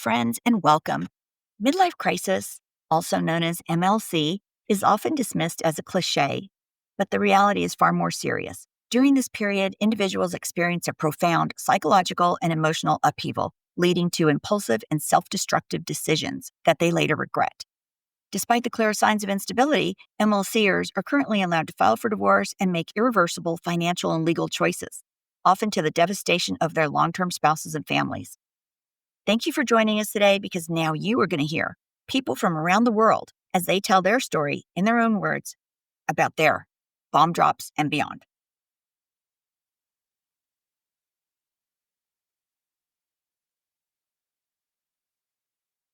friends, and welcome. Midlife crisis, also known as MLC, is often dismissed as a cliche, but the reality is far more serious. During this period, individuals experience a profound psychological and emotional upheaval, leading to impulsive and self-destructive decisions that they later regret. Despite the clear signs of instability, MLCers are currently allowed to file for divorce and make irreversible financial and legal choices, often to the devastation of their long-term spouses and families. Thank you for joining us today, because now you are going to hear people from around the world as they tell their story in their own words about their bomb drops and beyond.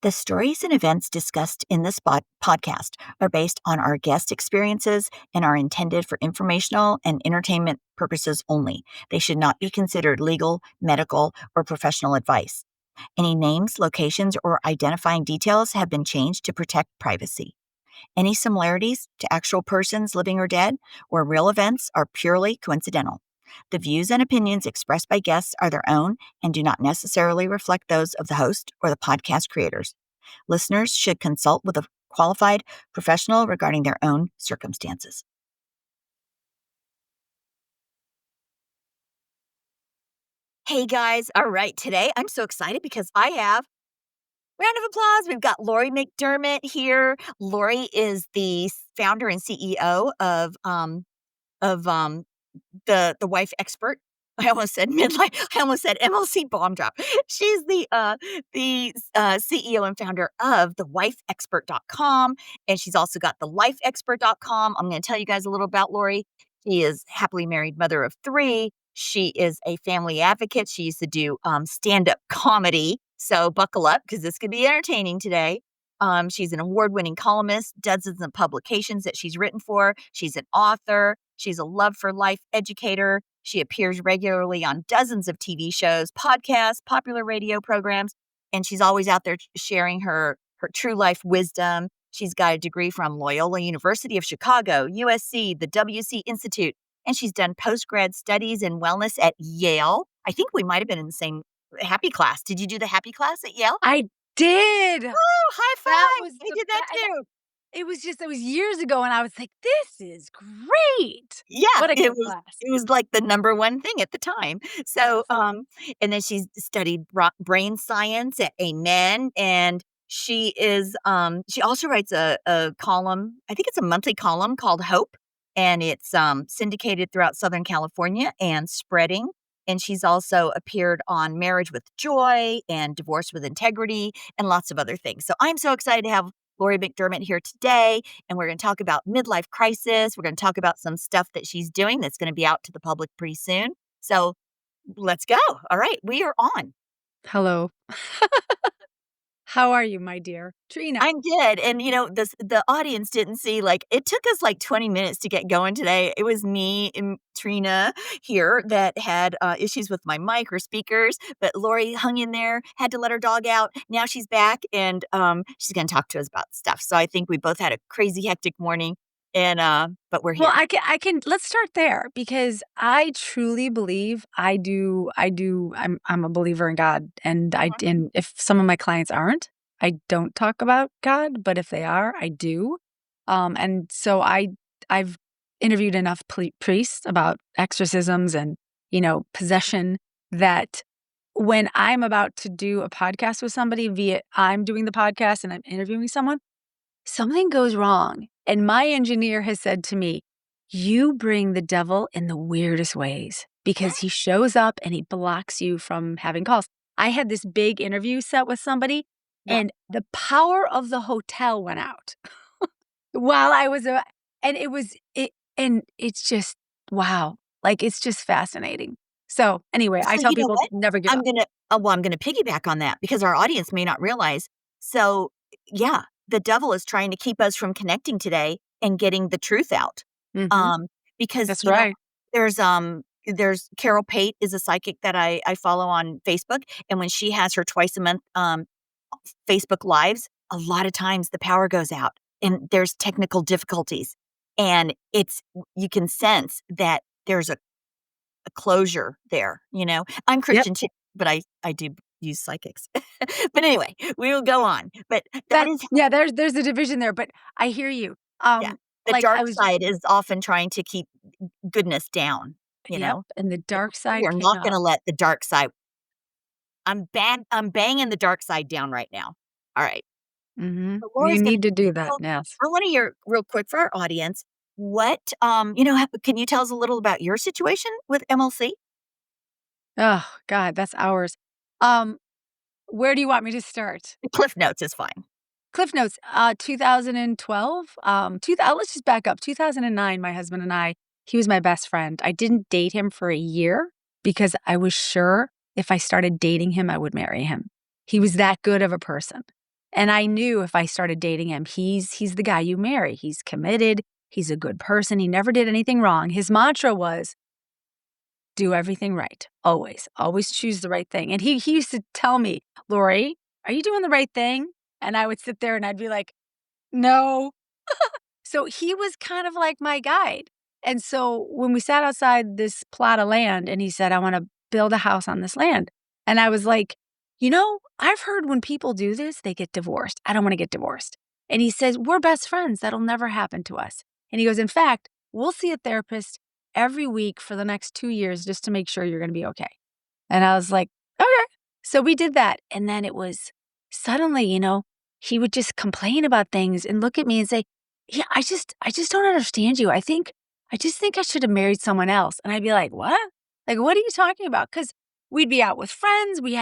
The stories and events discussed in this podcast are based on our guest experiences and are intended for informational and entertainment purposes only. They should not be considered legal, medical, or professional advice. Any names, locations, or identifying details have been changed to protect privacy. Any similarities to actual persons, living or dead, or real events are purely coincidental. The views and opinions expressed by guests are their own and do not necessarily reflect those of the host or the podcast creators. Listeners should consult with a qualified professional regarding their own circumstances. Hey guys, all right, today I'm so excited because I have round of applause. We've got Laurie McDermott here. Laurie is the founder and CEO of the Wife Expert. I almost said midlife. I almost said MLC bomb drop. She's the CEO and founder of the WifeExpert.com, and she's also got the LifeExpert.com. I'm going to tell you guys a little about Laurie. She is happily married mother of 3. She is a family advocate. She used to do stand-up comedy. So buckle up, because this could be entertaining today. She's an award-winning columnist, dozens of publications that she's written for. She's an author. She's a love for life educator. She appears regularly on dozens of TV shows, podcasts, popular radio programs, and she's always out there sharing her true life wisdom. She's got a degree from Loyola University of Chicago, USC, the WC Institute, and she's done postgrad studies in wellness at Yale. I think we might have been in the same happy class. Did you do the happy class at Yale? I did. Oh, high five. I did that too. It was years ago, and I was like, "This is great." Yeah, What a it good was class. it was like the number one thing at the time. So, and then she's studied brain science at Amen, and she is, she also writes a column, I think it's a monthly column called Hope, and it's, syndicated throughout Southern California and spreading. And she's also appeared on Marriage with Joy and Divorce with Integrity and lots of other things. So I'm so excited to have Laurie McDermott here today, and we're going to talk about midlife crisis. We're going to talk about some stuff that she's doing that's going to be out to the public pretty soon. So let's go. All right, we are on. Hello. How are you, my dear Trina? I'm good. And the audience didn't see, like, it took us like 20 minutes to get going today. It was me and Trina here that had issues with my mic or speakers, but Laurie hung in there, had to let her dog out. Now she's back, and she's going to talk to us about stuff. So I think we both had a crazy hectic morning, and but we're here. Well, I can let's start there, because I truly believe I'm a believer in God, and and if some of my clients aren't, I don't talk about God, but if they are, I do. And so I've interviewed enough priests about exorcisms and, possession, that when I'm about to do a podcast with somebody, I'm doing the podcast and I'm interviewing someone, something goes wrong. And my engineer has said to me, "You bring the devil in the weirdest ways, because he shows up and he blocks you from having calls." I had this big interview set with somebody, and the power of the hotel went out while I was, and it's just, wow. Like, it's just fascinating. So anyway, I tell people never give up. I'm gonna piggyback on that, because our audience may not realize. So yeah, the devil is trying to keep us from connecting today and getting the truth out. Because That's right. There's Carol Pate is a psychic that I follow on Facebook, and when she has her twice a month Facebook lives, a lot of times the power goes out and there's technical difficulties, and you can sense that there's a closure there. I'm Christian too, but I do use psychics. But anyway, we will go on. But that That's is yeah, there's a division there, but I hear you. yeah. The Like, dark I was side is often trying to keep goodness down, you yep, know? and the Like, dark we side are came not out. gonna let the dark side I'm banging the dark side down right now. Alright. Mhm. So You Laura's gonna need to do that, tell yes. I wanna hear real quick for our audience, what, can you tell us a little about your situation with MLC? Oh, god, that's hours. Um, where do you want me to start? Cliff Notes is fine. Cliff Notes, 2012, let's just back up. 2009, my husband and I, he was my best friend. I didn't date him for a year because I was sure if I started dating him, I would marry him. He was that good of a person. And I knew if I started dating him, he's the guy you marry. He's committed, he's a good person, he never did anything wrong. His mantra was do everything right. Always, always choose the right thing. And he used to tell me, Lori, are you doing the right thing? And I would sit there and I'd be like, no. So he was kind of like my guide. And so when we sat outside this plot of land and he said, I want to build a house on this land. And I was like, I've heard when people do this, they get divorced. I don't want to get divorced. And he says, we're best friends. That'll never happen to us. And he goes, in fact, we'll see a therapist every week for the next 2 years just to make sure you're going to be okay. And I was like, okay. So we did that. And then it was suddenly, he would just complain about things and look at me and say, yeah, I just don't understand you. I just think I should have married someone else. And I'd be like, what? Like, what are you talking about? Because we'd be out with friends. We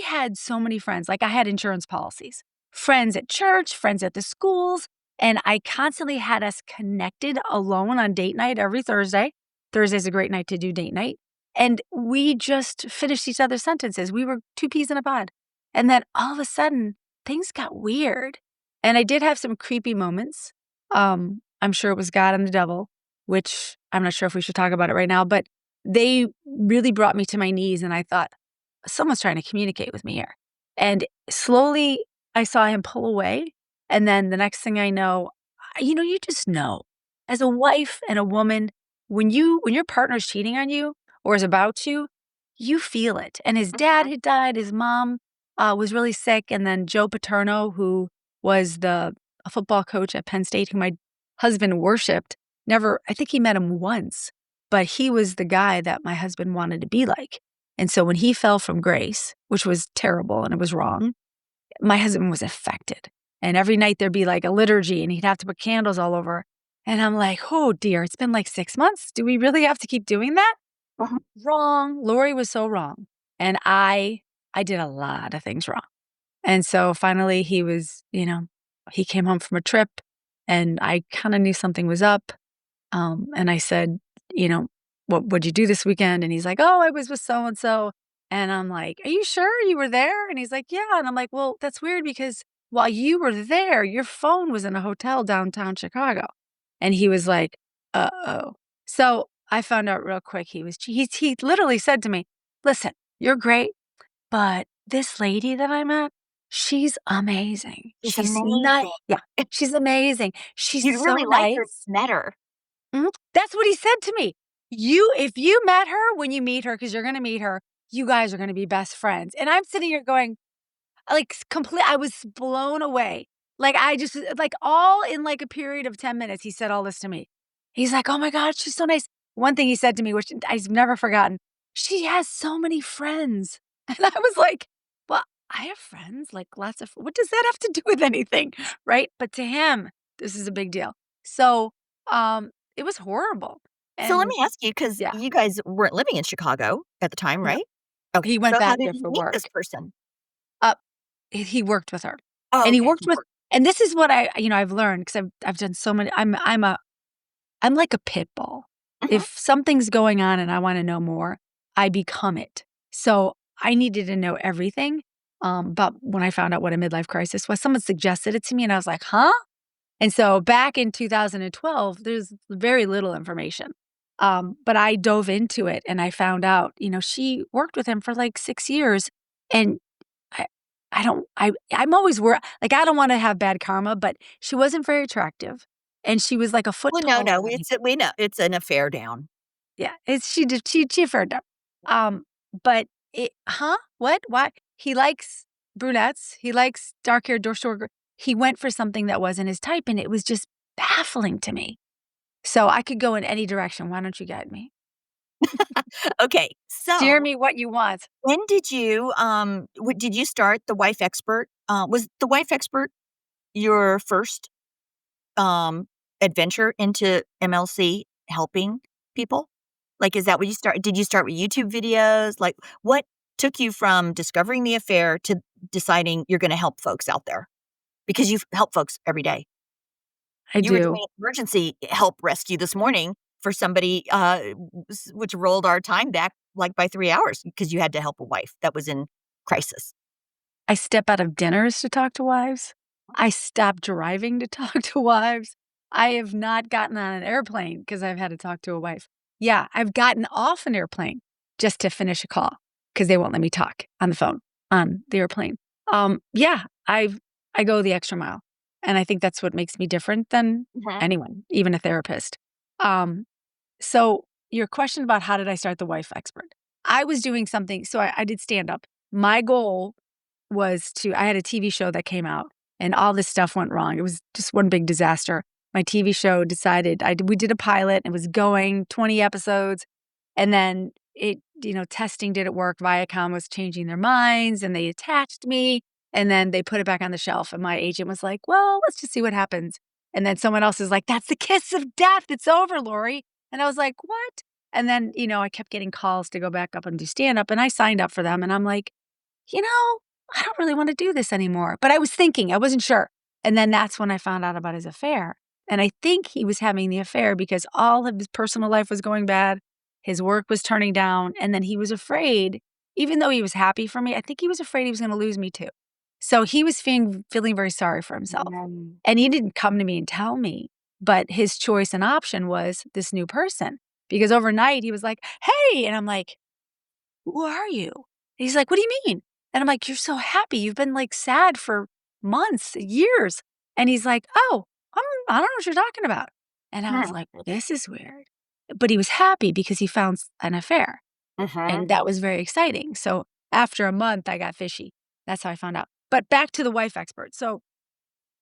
had so many friends. Like I had insurance policies, friends at church, friends at the schools. And I constantly had us connected alone on date night every Thursday. Thursday's a great night to do date night. And we just finished each other's sentences. We were two peas in a pod. And then all of a sudden, things got weird. And I did have some creepy moments. I'm sure it was God and the devil, which I'm not sure if we should talk about it right now, but they really brought me to my knees. And I thought, someone's trying to communicate with me here. And slowly I saw him pull away. And then the next thing I know, you just know as a wife and a woman, when your partner's cheating on you or is about to, you feel it. And his dad Mhm. had died, his mom was really sick, and then Joe Paterno, who was a football coach at Penn State, who my husband worshipped, never. I think he met him once, but he was the guy that my husband wanted to be like. And so when he fell from grace, which was terrible and it was wrong, my husband was affected. And every night there'd be like a liturgy and he'd have to put candles all over. And I'm like, oh dear, it's been like 6 months. Do we really have to keep doing that? Mhm. Wrong. Lori was so wrong. And I did a lot of things wrong. And so finally he came home from a trip and I kind of knew something was up. And I said, you know, what'd you do this weekend? And he's like, oh, I was with so and so. And I'm like, are you sure you were there? And he's like, yeah. And I'm like, well, that's weird because while you were there, your phone was in a hotel downtown Chicago. And he was like, uh-oh. So I found out real quick he literally said to me, listen, you're great, but this lady that I met, she's amazing. She's She's not, amazing. yeah, she's amazing. She's You'd so really like her if nice. you met her. Mhm. That's what he said to me. If you met her when you meet her, because you're gonna meet her, you guys are gonna be best friends. And I'm sitting here going, like, complete I was blown away. Like, I just like, all in, like, a period of 10 minutes, he said all this to me. He's like, "Oh my god, she's so nice." One thing he said to me, which I've never forgotten, "She has so many friends." And I was like, "Well, I have friends, like, lots of what does that have to do with anything?" Right? But to him, this is a big deal. So, it was horrible. So let And me ask you, because yeah, you guys weren't living in Chicago at the time, no. right? Okay, He went so how back did there you for meet this work. person? Uh, he worked with her. Oh, And he okay, worked he with worked and this is what I've learned because I've done so many I'm like a pit bull. mhm. If something's going on and I wanna know more, I become it. So, I needed to know everything, but when I found out what a midlife crisis was, someone suggested it to me and I was like, "Huh?" And so back in 2012, there's very little information. But I dove into it and I found out, she worked with him for like 6 years and I I don't I'm always like I don't want to have bad karma, but she wasn't very attractive and she was like a foot Well, no, taller no, than him. we know it's an affair down. Yeah, she did she referred to. But it huh? What? Why? he likes brunettes. He likes dark-haired, short. He went for something that wasn't his type, and it was just baffling to me. So I could go in any direction. Why don't you guide me? Okay, Steer so me what you want. when did you, did you start the Wife Expert? Was the Wife Expert your first, um, adventure into MLC helping people? Like, is that what you start did you start with YouTube videos? Like, what took you from discovering the affair to deciding you're gonna help folks out there? Because you've helped folks every day. I You were do. doing emergency help rescue this morning for somebody, which rolled our time back, like, by 3 hours because you had to help a wife that was in crisis. I step out of dinners to talk to wives. I stop driving to talk to wives. I have not gotten on an airplane because I've had to talk to a wife. Yeah, I've gotten off an airplane just to finish a call because they won't let me talk on the phone on the airplane. Yeah, I go the extra mile, and I think that's what makes me different than Mhm, anyone, even a therapist. Um, so your question about how did I start the wife expert? I was doing something, so I did stand up. My goal was to I had a TV show that came out and all this stuff went wrong. It was just one big disaster. My TV show decided we did a pilot, it was going 20 episodes, and then testing didn't work. Viacom was changing their minds and they attached me and then they put it back on the shelf and my agent was like, "Well, let's just see what happens." And then someone else is like, "That's the kiss of death. It's over, Lori." And I was like, "What?" And then, I kept getting calls to go back up and do stand up and I signed up for them and I'm like, you know, I don't really want to do this anymore. But I was thinking, I wasn't sure. And then that's when I found out about his affair. And I think he was having the affair because all of his personal life was going bad. His work was turning down. And then he was afraid, even though he was happy for me, I think he was afraid he was going to lose me too. So he was feeling very sorry for himself. mhm, And he didn't come to me and tell me, but his choice and option was this new person. Because overnight he was like, "Hey." And I'm like, "Who are you?" And he's like, "What do you mean?" And I'm like, "You're so happy. You've been, like, sad for months, years." And he's like, "Oh, I don't know what you're talking about." And I was mhm, like, "Well, this is weird." But he was happy because he found an affair, mhm, and that was very exciting. So after a month, I got fishy. That's how I found out. But back to the wife expert. So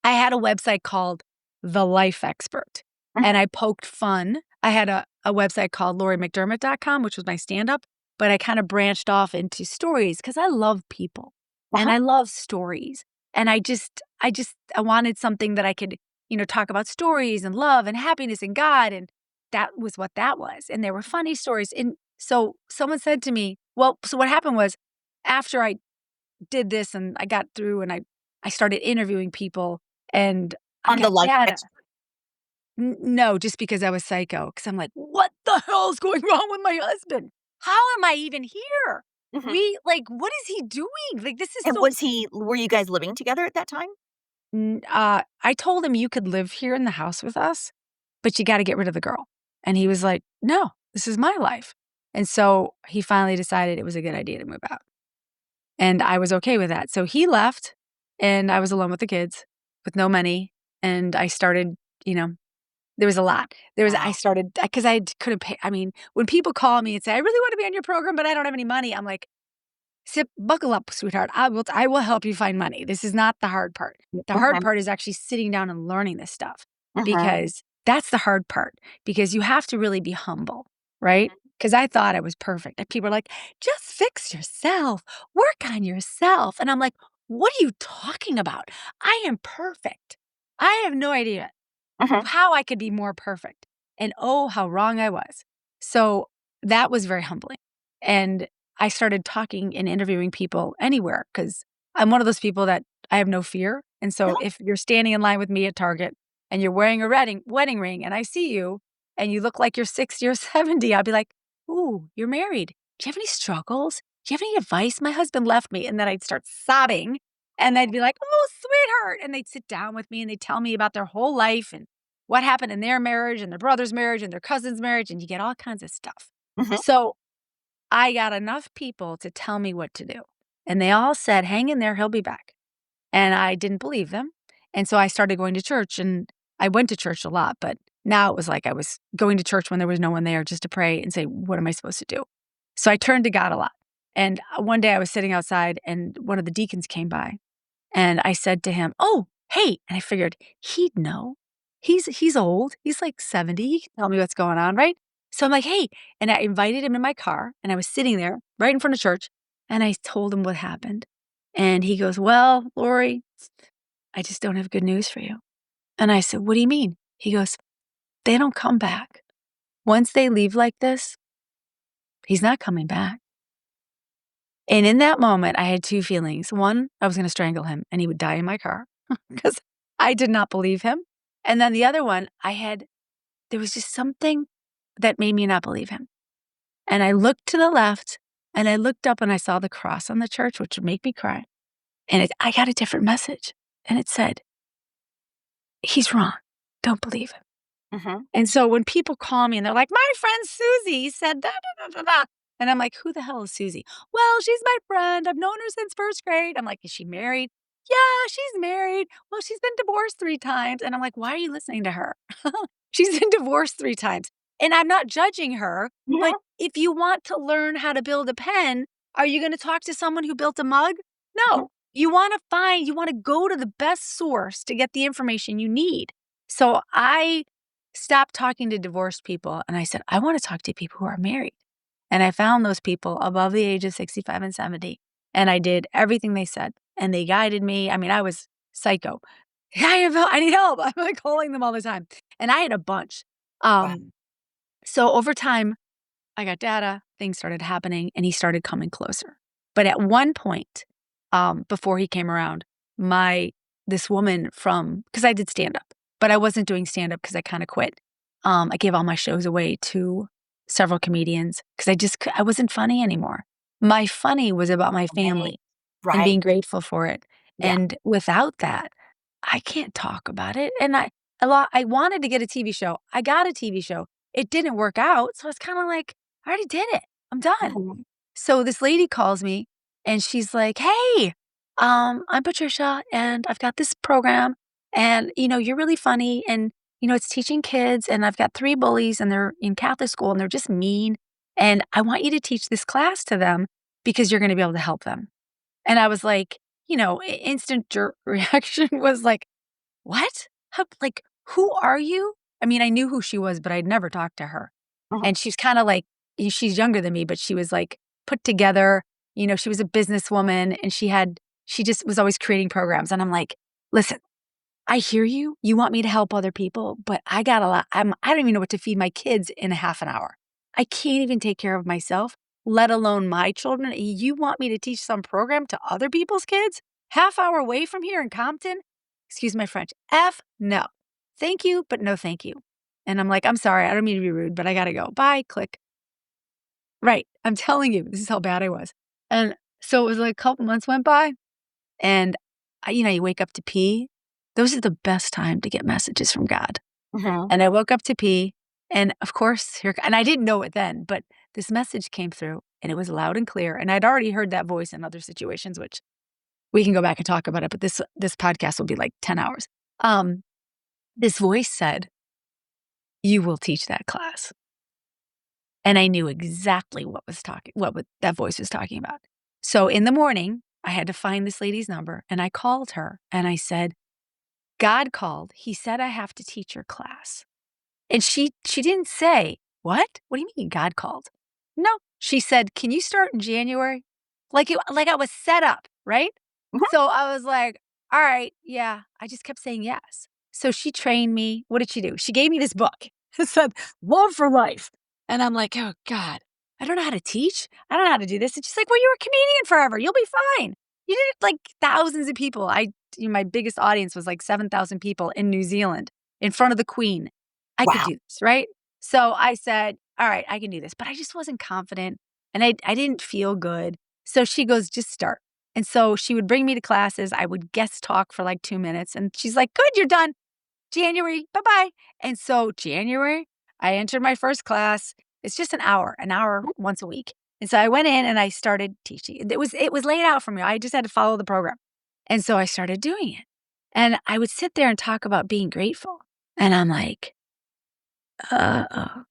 I had a website called The Life Expert, and mhm, I poked fun. I had a website called LaurieMcDermott.com, which was my stand-up, but I kinda branched off into stories because I love people, and uh-huh, I love stories, and I wanted something that I could, talk about stories and love and happiness and God, and that was what that was, and there were funny stories, and so someone said to me, well, so what happened was after I did this and I got through and I started interviewing people and I on the got life data. expert. No, just because I was psycho. Because 'cause I'm like, "What the hell is going wrong with my husband? How am I even here? Mhm, What is he doing? Like, this is and so." were you guys living together at that time? I told him, "You could live here in the house with us, but you gotta get rid of the girl." And he was like, "No, this is my life." And so he finally decided it was a good idea to move out, and I was okay with that. So he left, and I was alone with the kids with no money, and I started, you know there was a lot. I Wow. started because couldn't pay. I mean, when people call me and say, "I really want to be on your program, but I don't have any money," I'm like, "Sip, buckle up, sweetheart. I will help you find money. This is not the hard part. The hard Mhm, part is actually sitting down and learning this stuff mhm, because that's the hard part because you have to really be humble, right? mhm, Because I thought I was perfect. And people are like, just fix yourself, work on yourself. And I'm like, what are you talking about? I am perfect. I have no idea mhm, how I could be more perfect. And oh, how wrong I was. So that was very humbling. And I started talking and interviewing people anywhere because I'm one of those people that I have no fear. And so uh-huh, if you're standing in line with me at Target and you're wearing a wedding ring and I see you and you look like you're 60 or 70, I'll be like, "Ooh, you're married. Do you have any struggles? Do you have any advice? My husband left me." And then I'd start sobbing and they'd be like, "Oh, sweetheart." And they'd sit down with me and they'd tell me about their whole life and what happened in their marriage and their brother's marriage and their cousin's marriage, and you get all kinds of stuff. mhm, So I got enough people to tell me what to do. And they all said, "Hang in there, he'll be back." And I didn't believe them. And so I started going to church and I went to church a lot, but now it was like I was going to church when there was no one there just to pray and say, "What am I supposed to do?" So I turned to God a lot. And one day I was sitting outside and one of the deacons came by and I said to him, "Oh, hey." And I figured he'd know. He's old. He's like 70. He can tell me what's going on, right? So I'm like, "Hey." And I invited him in my car and I was sitting there right in front of church and I told him what happened. And he goes, "Well, Lori, I just don't have good news for you." And I said, "What do you mean?" He goes, "They don't come back. Once they leave like this, he's not coming back." And in that moment, I had 2 feelings. One, I was gonna strangle him and he would die in my car because I did not believe him. And then the other one, there was just something that made me not believe him. And I looked to the left and I looked up and I saw the cross on the church, which would make me cry. And I got a different message. And it said, "He's wrong. Don't believe him." Mhm. And so when people call me and they're like, "My friend Susie said da da da da da," and I'm like, "Who the hell is Susie?" "Well, she's my friend. I've known her since 1st grade." I'm like, "Is she married?" "Yeah, she's married." "Well, she's been divorced 3 times." And I'm like, "Why are you listening to her?" She's been divorced 3 times. And I'm not judging her, but Mhm. if you want to learn how to build a pen, are you gonna talk to someone who built a mug? Mhm. No. You wanna go to the best source to get the information you need. So I stopped talking to divorced people and I said, "I wanna talk to people who are married." And I found those people above the age of 65 and 70, and I did everything they said, and they guided me. I mean, I was psycho. I need help." I'm, like, calling them all the time, and I had a bunch. Wow. So over time, I got data, things started happening, and he started coming closer. But at one point, before he came around, my this woman from because I did stand up, but I wasn't doing stand up because I kinda quit. I gave all my shows away to several comedians because I wasn't funny anymore. My funny was about my Right. family and Right. being grateful for it, Yeah. and without that, I can't talk about it, and I wanted to get a TV show. I got a TV show. It didn't work out, so it's kinda like, I already did it. I'm done. Mhm. So this lady calls me and she's like, "Hey, I'm Patricia and I've got this program and you're really funny and it's teaching kids and I've got 3 bullies and they're in Catholic school and they're just mean and I want you to teach this class to them because you're going to be able to help them." And I was like, instant jerk reaction was like, "What? Who are you?" I mean, I knew who she was, but I'd never talked to her. Mhm. And she's kinda like she's younger than me, but she was, like, put together, she was a businesswoman, and she just was always creating programs, and I'm like, "Listen, I hear you. You want me to help other people, but I got a lot. I don't even know what to feed my kids in a half an hour. I can't even take care of myself, let alone my children. And you want me to teach some program to other people's kids? Half hour away from here in Compton? Excuse my French. F no. Thank you, but no thank you." And I'm like, "I'm sorry. I don't mean to be rude, but I gotta go. Bye. Click." Right. I'm telling you, this is how bad I was. And so it was like a couple months went by and you wake up to pee. Those are the best time to get messages from God. Mhm. And I woke up to pee, and of course, and I didn't know it then, but this message came through, and it was loud and clear, and I'd already heard that voice in other situations, which we can go back and talk about it, but this podcast will be like 10 hours. Um, this voice said, "You will teach that class." And I knew exactly what that voice was talking about. So in the morning, I had to find this lady's number, and I called her, and I said, "God called. He said I have to teach your class." And she didn't say, "What? What do you mean God called?" No, she said, "Can you start in January?" Like I was set up, right? Mhm. So I was like, "All right, yeah." I just kept saying yes. So she trained me. What did she do? She gave me this book. It said, "Love for Life." And I'm like, "Oh God, I don't know how to teach. I don't know how to do this." And she's like, "Well, you were a comedian forever. You'll be fine. You did it like thousands of people." My biggest audience was like 7,000 people in New Zealand in front of the Queen. I could Wow. do this, right? So I said, "All right, I can do this." But I just wasn't confident and I didn't feel good. So she goes, "Just start." And so she would bring me to classes. I would guest talk for like 2 minutes and she's like, "Good, you're done. January, bye-bye." And so January, I entered my first class. It's just an hour once a week. And so I went in and I started teaching. It was laid out for me. I just had to follow the program. And so I started doing it. And I would sit there and talk about being grateful. And I'm like, uh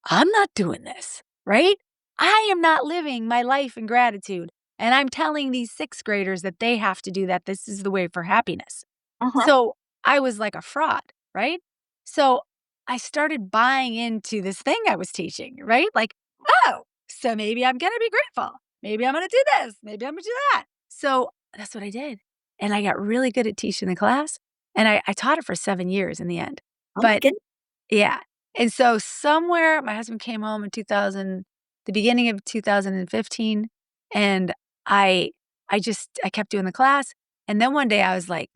I'm not doing this, right? I am not living my life in gratitude. And I'm telling these sixth graders that they have to do that. This is the way for happiness. Uh-huh. So I was like a fraud, right? So I started buying into this thing I was teaching, right? Like, oh, so maybe I'm going to be grateful. Maybe I'm going to do this. Maybe I'm going to do that. So that's what I did. And I got really good at teaching the class. And I taught it for 7 years in the end. Oh my But goodness. yeah. And so somewhere my husband came home in 2000, the beginning of 2015, and I I kept doing the class. And then one day I was like,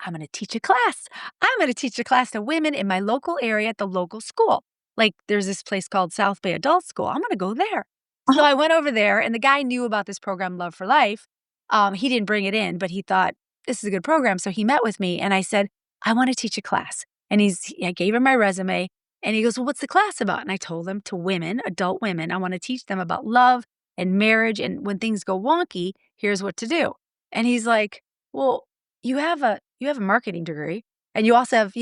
I'm going to teach a class. I'm going to teach a class to women in my local area at the local school. Like there's this place called South Bay Adult School. I'm going to go there. So Uh-huh. I went over there, and the guy knew about this program, Love for Life. He didn't bring it in, but he thought this is a good program. So he met with me, and I said, I want to teach a class. And I gave him my resume, and he goes, well, what's the class about? And I told him to women, adult women. I want to teach them about love and marriage. And when things go wonky, here's what to do. And he's like, well, you have a marketing degree, and you also have,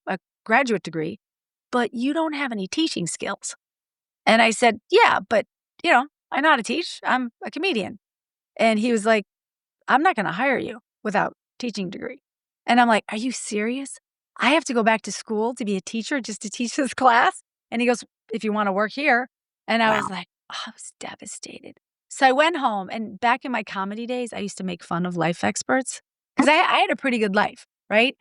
a graduate degree, but you don't have any teaching skills. And I said, yeah, but I know how to teach. I'm a comedian. And he was like, I'm not going to hire you without teaching degree. And I'm like, are you serious? I have to go back to school to be a teacher just to teach this class? And he goes, if you want to work here. And I was Wow. like, oh, I was devastated. So I went home, and back in my comedy days, I used to make fun of life experts because I had a pretty good life, right?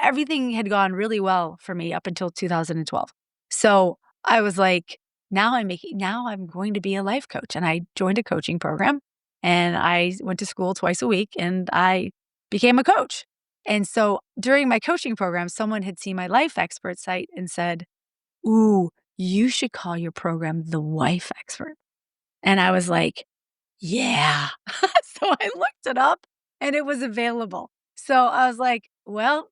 Everything had gone really well for me up until 2012. So I was like, now I'm going to be a life coach. And I joined a coaching program, and I went to school twice a week, and I became a coach. And so during my coaching program, someone had seen my life expert site and said, ooh, you should call your program the Wife Expert. And I was like, yeah. So I looked it up, and it was available. So I was like, well,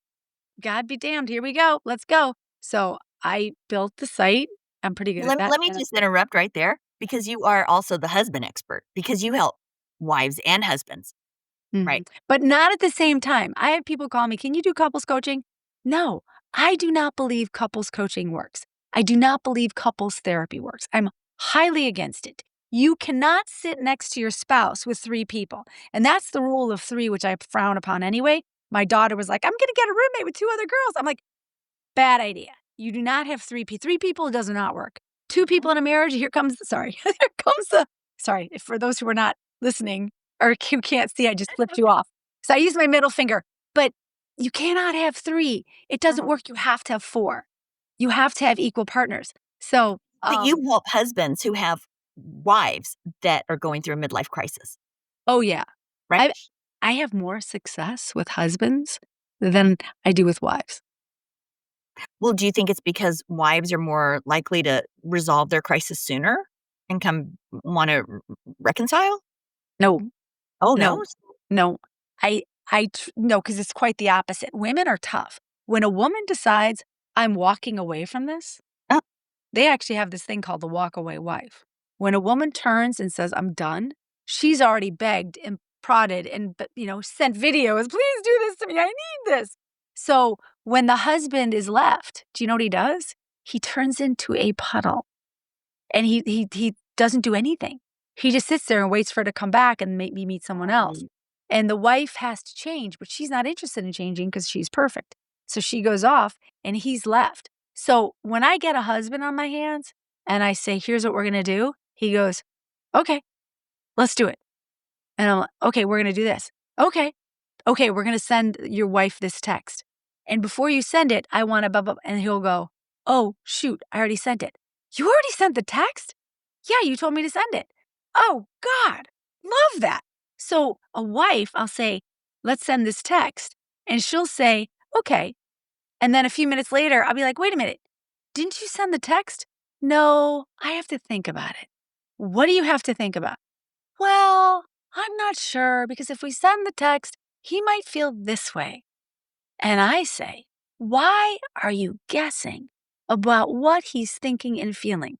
God be damned. Here we go. Let's go. So I built the site. I'm pretty good at that. Let me just interrupt right there because you are also the husband expert because you help wives and husbands, right? But not at the same time. I have people call me, "Can you do couples coaching?" No, I do not believe couples coaching works. I do not believe couples therapy works. I'm highly against it. You cannot sit next to your spouse with 3 people, and that's the rule of 3, which I frown upon anyway. My daughter was like, "I'm gonna get a roommate with 2 other girls." I'm like, bad idea. You do not have 3 people, it does not work. 2 people in a marriage, here comes here comes the sorry, for those who are not listening or who can't see, I just flipped you off. So I use my middle finger, but you cannot have 3. It doesn't Mhm. work, you have to have 4. You have to have equal partners. So, But you help husbands who have wives that are going through a midlife crisis, oh, yeah. right? I I have more success with husbands than I do with wives. Well, do you think it's because wives are more likely to resolve their crisis sooner and come wanna reconcile? No. Oh, No, no? no. No, because it's quite the opposite. Women are tough. When a woman decides, "I'm walking away from this," Oh, they actually have this thing called the walk away wife. When a woman turns and says, "I'm done," she's already begged and prodded and, sent videos, "Please do this to me. I need this." So, when the husband is left, do you know what he does? He turns into a puddle. And he doesn't do anything. He just sits there and waits for her to come back and maybe meet someone else. right. And the wife has to change, but she's not interested in changing because she's perfect. So she goes off, and he's left. So when I get a husband on my hands and I say, "Here's what we're gonna do," he goes, "Okay, let's do it." And I'm like, "Okay, we're gonna do this." "Okay." "Okay, we're gonna send your wife this text. And before you send it, I want to blah, blah," and he'll go, "Oh, shoot, I already sent it." "You already sent the text?" "Yeah, you told me to send it." "Oh, God, love that." So a wife, I'll say, "Let's send this text." And she'll say, "Okay." And then a few minutes later, I'll be like, "Wait a minute. Didn't you send the text?" "No, I have to think about it." "What do you have to think about?" "Well, I'm not sure because if we send the text, he might feel this way." And I say, "Why are you guessing about what he's thinking and feeling?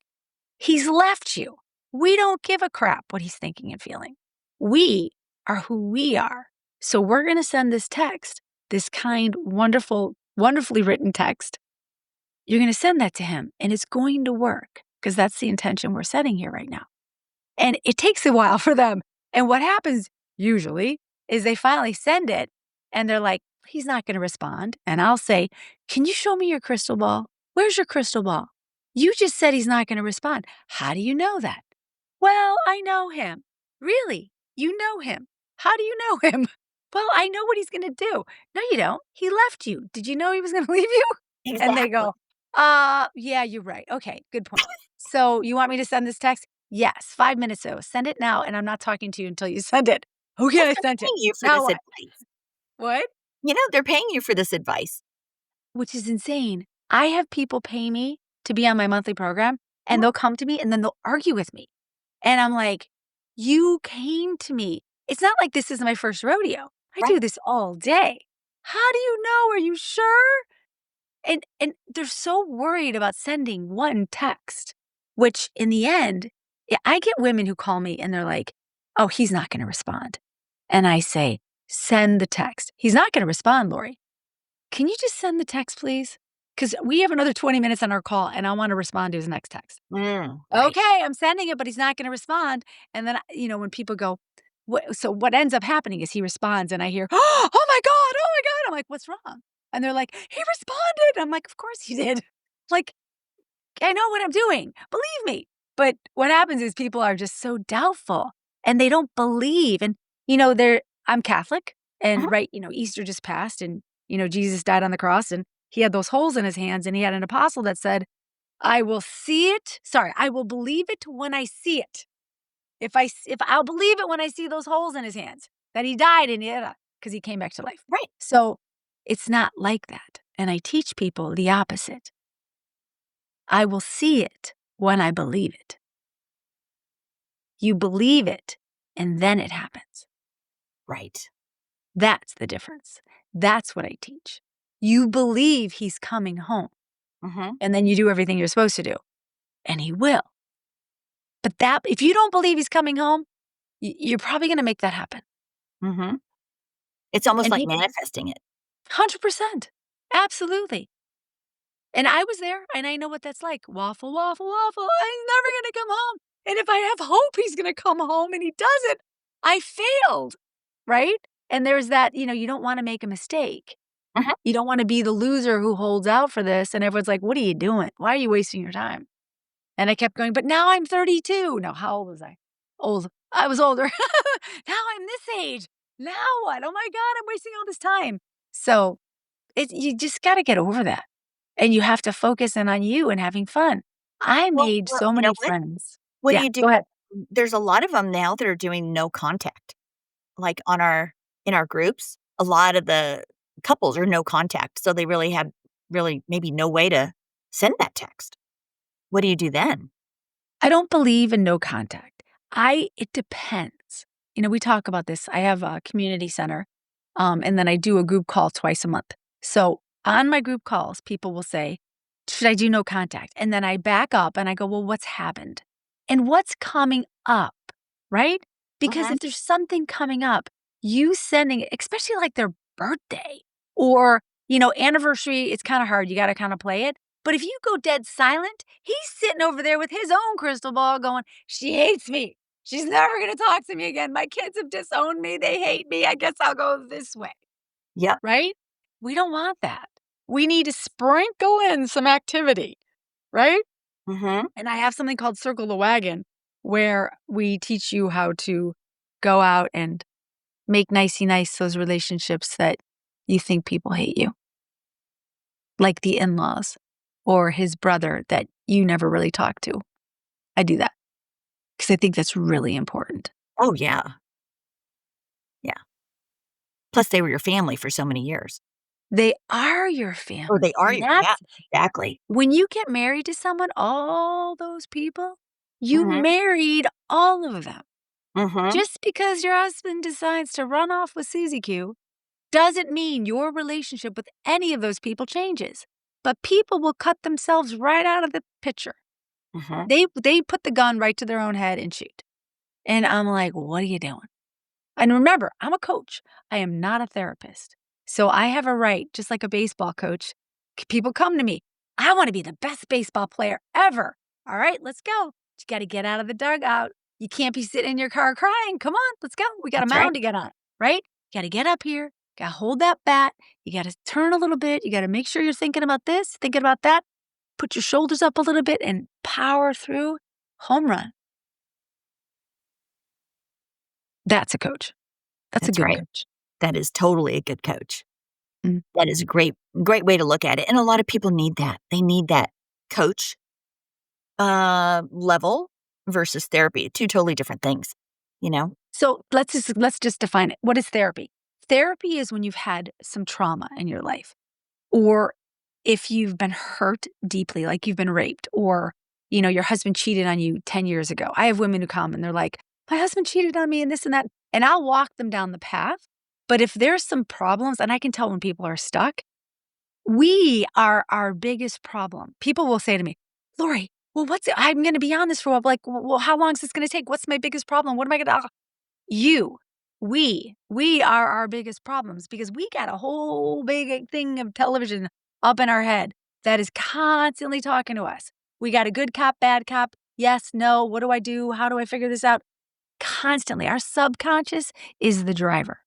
He's left you. We don't give a crap what he's thinking and feeling. We are who we are. So we're going to send this text, this kind, wonderful, wonderfully written text. You're going to send that to him, and it's going to work because that's the intention we're setting here right now. And it takes a while for them. And what happens usually is they finally send it and they're like, he's not going to respond. And I'll say, can you show me your crystal ball? Where's your crystal ball? You just said he's not going to respond. How do you know that? Well, I know him. Really? You know him? How do you know him? Well, I know what he's going to do. No, you don't. He left you. Did you know he was going to leave you? And they Exactly. go, yeah, you're right. Okay, good point. So you want me to send this text? Yes, 5 minutes ago. Send it now, and I'm not talking to you until you send it. Okay, Plus, I they're sent it. paying you for Now this what? advice. What? They're paying you for this advice. Which is insane. I have people pay me to be on my monthly program, and Mhm. they'll come to me, and then they'll argue with me. And I'm like, you came to me. It's not like this is my first rodeo. I Right. do this all day. How do you know? Are you sure? And they're so worried about sending one text, which in the end, I get women who call me and they're like, "Oh, he's not gonna respond." And I say, "Send the text." "He's not gonna respond, Lori. Can you just send the text, please? Because we have another 20 minutes on our call and I wanna respond to his next text." Right. "Okay, I'm sending it, but he's not gonna respond." And then, when people go, so what ends up happening is he responds and I hear, "Oh my god, oh my god." I'm like, "What's wrong?" And they're like, "He responded." I'm like, "Of course he did." Like, I know what I'm doing. Believe me. But what happens is people are just so doubtful and they don't believe. And, I'm Catholic Mhm. and right, Easter just passed and, Jesus died on the cross and he had those holes in his hands and he had an apostle that said, I will believe it when I see it. If I'll believe it when I see those holes in his hands, that he died and because he came back to life. Right. So it's not like that. And I teach people the opposite. I will see it when I believe it. You believe it, and then it happens. Right. That's the difference. That's what I teach. You believe he's coming home, Mhm. and then you do everything you're supposed to do, and he will. But if you don't believe he's coming home, you're probably going to make that happen. Mhm. It's almost And like people, manifesting it. 100%. Absolutely. And I was there, and I know what that's like. Waffle, waffle, waffle. He's never going to come home. And if I have hope he's going to come home and he doesn't, I failed. Right? And there's that, you don't wanna make a mistake. Mhm. You don't wanna be the loser who holds out for this, and everyone's like, "What are you doing? Why are you wasting your time?" And I kept going, "But now I'm 32." No, how old was I? Old. I was older. Now I'm this age. Now what? Oh my god, I'm wasting all this time. So, you just gotta get over that, and you have to focus in on you and having fun. I made Well, so you know many what? friends. What do Yeah, you do? go ahead. There's a lot of them now that are doing no contact. Like, in our groups, a lot of the couples are no contact, so they really have maybe no way to send that text. What do you do then? I don't believe in no contact. It depends. We talk about this. I have a community center, and then I do a group call twice a month. So on my group calls, people will say, should I do no contact? And then I back up and I go, well, what's happened? And what's coming up, right? Because Mhm. if there's something coming up, you sending, especially like their birthday or, anniversary, it's kind of hard. You got to kind of play it. But if you go dead silent, he's sitting over there with his own crystal ball going, she hates me. She's never going to talk to me again. My kids have disowned me. They hate me. I guess I'll go this way. Yep. Right? We don't want that. We need to sprinkle in some activity. Right? Mhm. And I have something called Circle the Wagon where we teach you how to go out and make nicey nice those relationships that you think people hate you, like the in laws or his brother that you never really talk to. I do that because I think that's really important. Oh, yeah. Yeah. Plus, they were your family for so many years. They are your Or they family. are And your yeah, that's exactly. when you get married to someone, all those people, you Mhm. married all of them. Mhm. Just because your husband decides to run off with Susie Q doesn't mean your relationship with any of those people changes. But people will cut themselves right out of the picture. Mhm. They put the gun right to their own head and shoot. And I'm like, what are you doing? And remember, I'm a coach. I am not a therapist. So I have a right, just like a baseball coach. People come to me. I want to be the best baseball player ever. All right, let's go. You got to get out of the dugout. You can't be sitting in your car crying. Come on, let's go. We got a That's right. mound to get on, right? You got to get up here. Got to hold that bat. You got to turn a little bit. You got to make sure you're thinking about this, thinking about that. Put your shoulders up a little bit and power through. Home run. That's a coach. That's a That's good right. coach. That is totally a good coach. Mm. That is a great way to look at it, and a lot of people need that. They need that coach, level versus therapy, 2 totally different things, you know? So let's just define it. What is therapy? Therapy is when you've had some trauma in your life, or if you've been hurt deeply, like you've been raped, or your husband cheated on you 10 years ago. I have women who come and they're like, my husband cheated on me and this and that, and I'll walk them down the path. But if there's some problems, and I can tell when people are stuck, we are our biggest problem. People will say to me, Lori, well, I'm going to be on this for a while. Like, well, how long is this going to take? What's my biggest problem? What am I going to, you, we are our biggest problems because we got a whole big thing of television up in our head that is constantly talking to us. We got a good cop, bad cop. Yes, no. What do I do? How do I figure this out? Constantly. Our subconscious is the driver.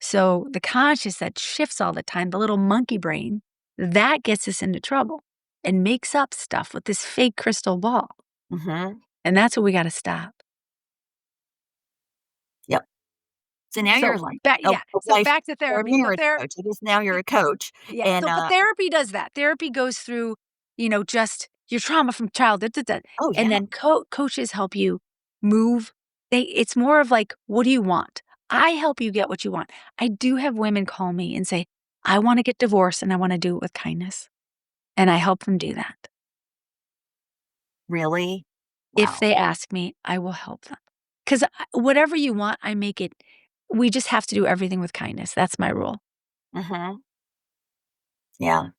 So the conscious that shifts all the time, the little monkey brain, that gets us into trouble and makes up stuff with this fake crystal ball. Mhm. And that's what we got to stop. Yep. So now So you're like back, a yeah. So wife back to or a therapy. So marriage coach. I guess now you're a coach, yeah. and, But therapy does that. Therapy goes through, just your trauma from childhood, oh, and yeah. then coaches help you move. It's more of like, what do you want? I help you get what you want. I do have women call me and say, I want to get divorced and I want to do it with kindness. And I help them do that. Really? If Wow. they ask me, I will help them. Because whatever you want, I make it. We just have to do everything with kindness. That's my rule. Mhm. Yeah.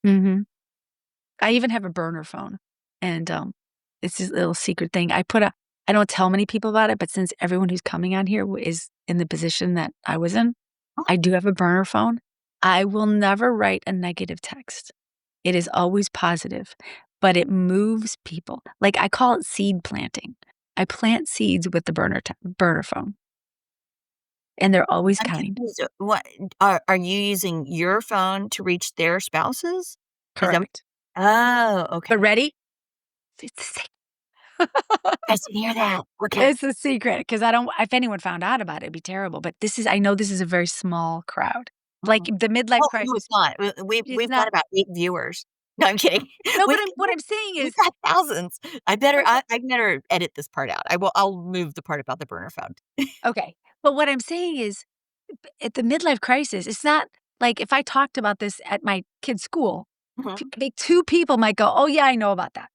Hmm. I even have a burner phone, and, it's this little secret thing. I don't tell many people about it, but since everyone who's coming on here is in the position that I was in, Oh, I do have a burner phone. I will never write a negative text. It is always positive, but it moves people. Like, I call it seed planting. I plant seeds with the burner phone, and they're always I'm kind. confused. What are you using your phone to reach their spouses? Is that what Correct. Oh, But okay. ready? It's I didn't hear that. Okay. It's a secret because I don't if anyone found out about it, it'd be terrible, but I know this is a very small crowd. Like, Mhm. the midlife Oh, no, crisis it's not. We've is got not. about 8 viewers. No, I'm kidding. No, but We've what I'm saying we've is got thousands. okay, I better edit this part out. I'll move the part about the burner phone. okay, but what I'm saying is, at the midlife crisis, it's not like if I talked about this at my kid's school, Mhm. like 2 people might go, "Oh, yeah, I know about that."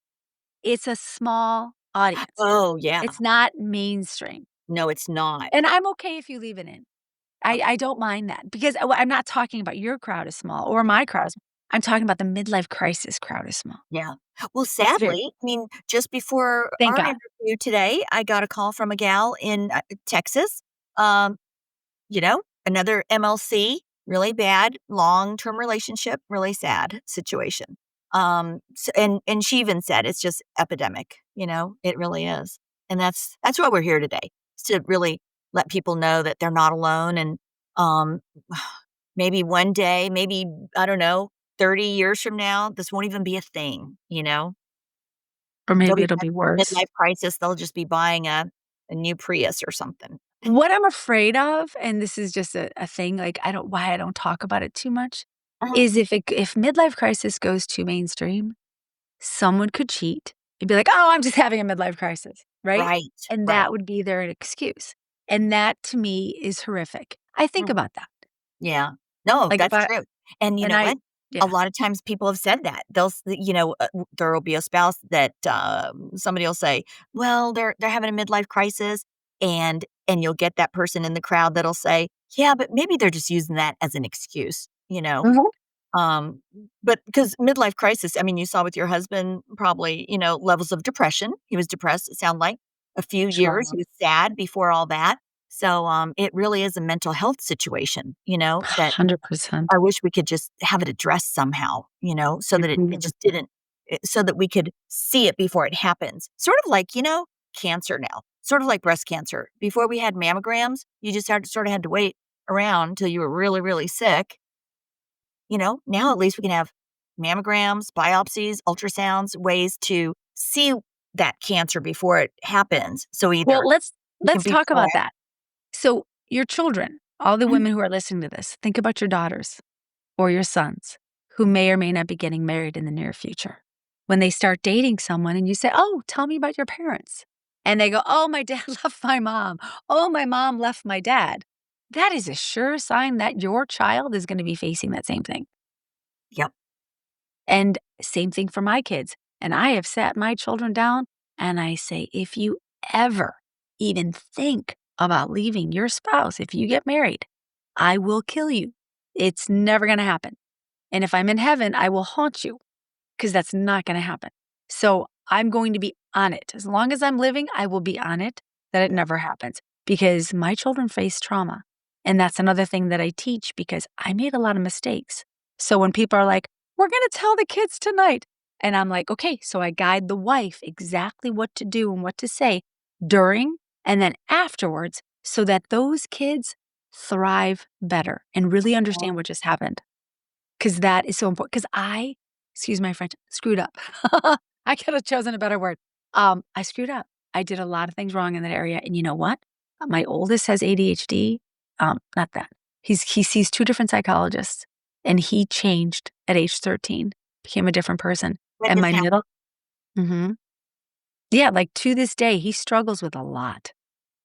It's a small audience. Oh, yeah. It's not mainstream, No, it's not. and I'm okay if you leave it in. I Okay. don't mind that because I'm not talking about your crowd is small or my crowd is I'm talking about the midlife crisis crowd is small. Yeah. Well, It's very sadly, I mean, just before thank our God. interview today, I got a call from a gal in, Texas. Um, another MLC, really bad long-term relationship, really sad situation. And she even said it's just epidemic, it really is. And that's why we're here today, is to really let people know that they're not alone and, um, maybe one day, maybe, I don't know, 30 years from now, this won't even be a thing, Or They'll maybe be it'll past be the worse. midlife crisis, they'll just be buying a new Prius or something. What I'm afraid of, and this is just a thing, like, I don't talk about it too much, Uh-huh. is if midlife crisis goes too mainstream, someone could cheat and be like, "Oh, I'm just having a midlife crisis," right? Right, And right. that would be their excuse. And that to me is horrific. I think Mhm. about that. Yeah. No, Like, if that's I true. And you and know I what? A yeah. lot of times people have said that. There will be a spouse that, somebody will say, "Well, they're having a midlife crisis," and you'll get that person in the crowd that'll say, "Yeah, but maybe they're just using that as an excuse," you know? Mhm. Um, but because midlife crisis, I mean, you saw with your husband probably, levels of depression. He was depressed, it sounded like. A few years, Trauma. he was sad before all that. So, it really is a mental health situation, that 100%. I wish we could just have it addressed somehow, so It that it really just didn't. so that we could see it before it happens. Sort of like, cancer now, sort of like breast cancer. Before we had mammograms, you just had to wait around till you were really, really sick. Now at least we can have mammograms, biopsies, ultrasounds, ways to see that cancer before it happens. So Well, either we can let's be talk about proactive. that. So, your children, all the Mhm. women who are listening to this, think about your daughters or your sons who may or may not be getting married in the near future. When they start dating someone and you say, "Oh, tell me about your parents." And they go, "Oh, my dad left my mom. Oh, my mom left my dad." That is a sure sign that your child is going to be facing that same thing. Yep. And same thing for my kids. And I have sat my children down and I say, if you ever even think about leaving your spouse, if you get married, I will kill you. It's never going to happen. And if I'm in heaven, I will haunt you because that's not going to happen. So I'm going to be on it. As long as I'm living, I will be on it that it never happens because my children face trauma. And that's another thing that I teach because I made a lot of mistakes. So when people are like, we're going to tell the kids tonight. And I'm like, okay, so I guide the wife exactly what to do and what to say during and then afterwards so that those kids thrive better and really understand what just happened. Because that is so important. Because excuse my French, screwed up. I could have chosen a better word. I screwed up. I did a lot of things wrong in that area. And you know what? My oldest has ADHD. Not that. He sees two different psychologists and he changed at age 13, became a different person. When And does my that middle, mhm. Yeah, like to this day, he struggles with a lot.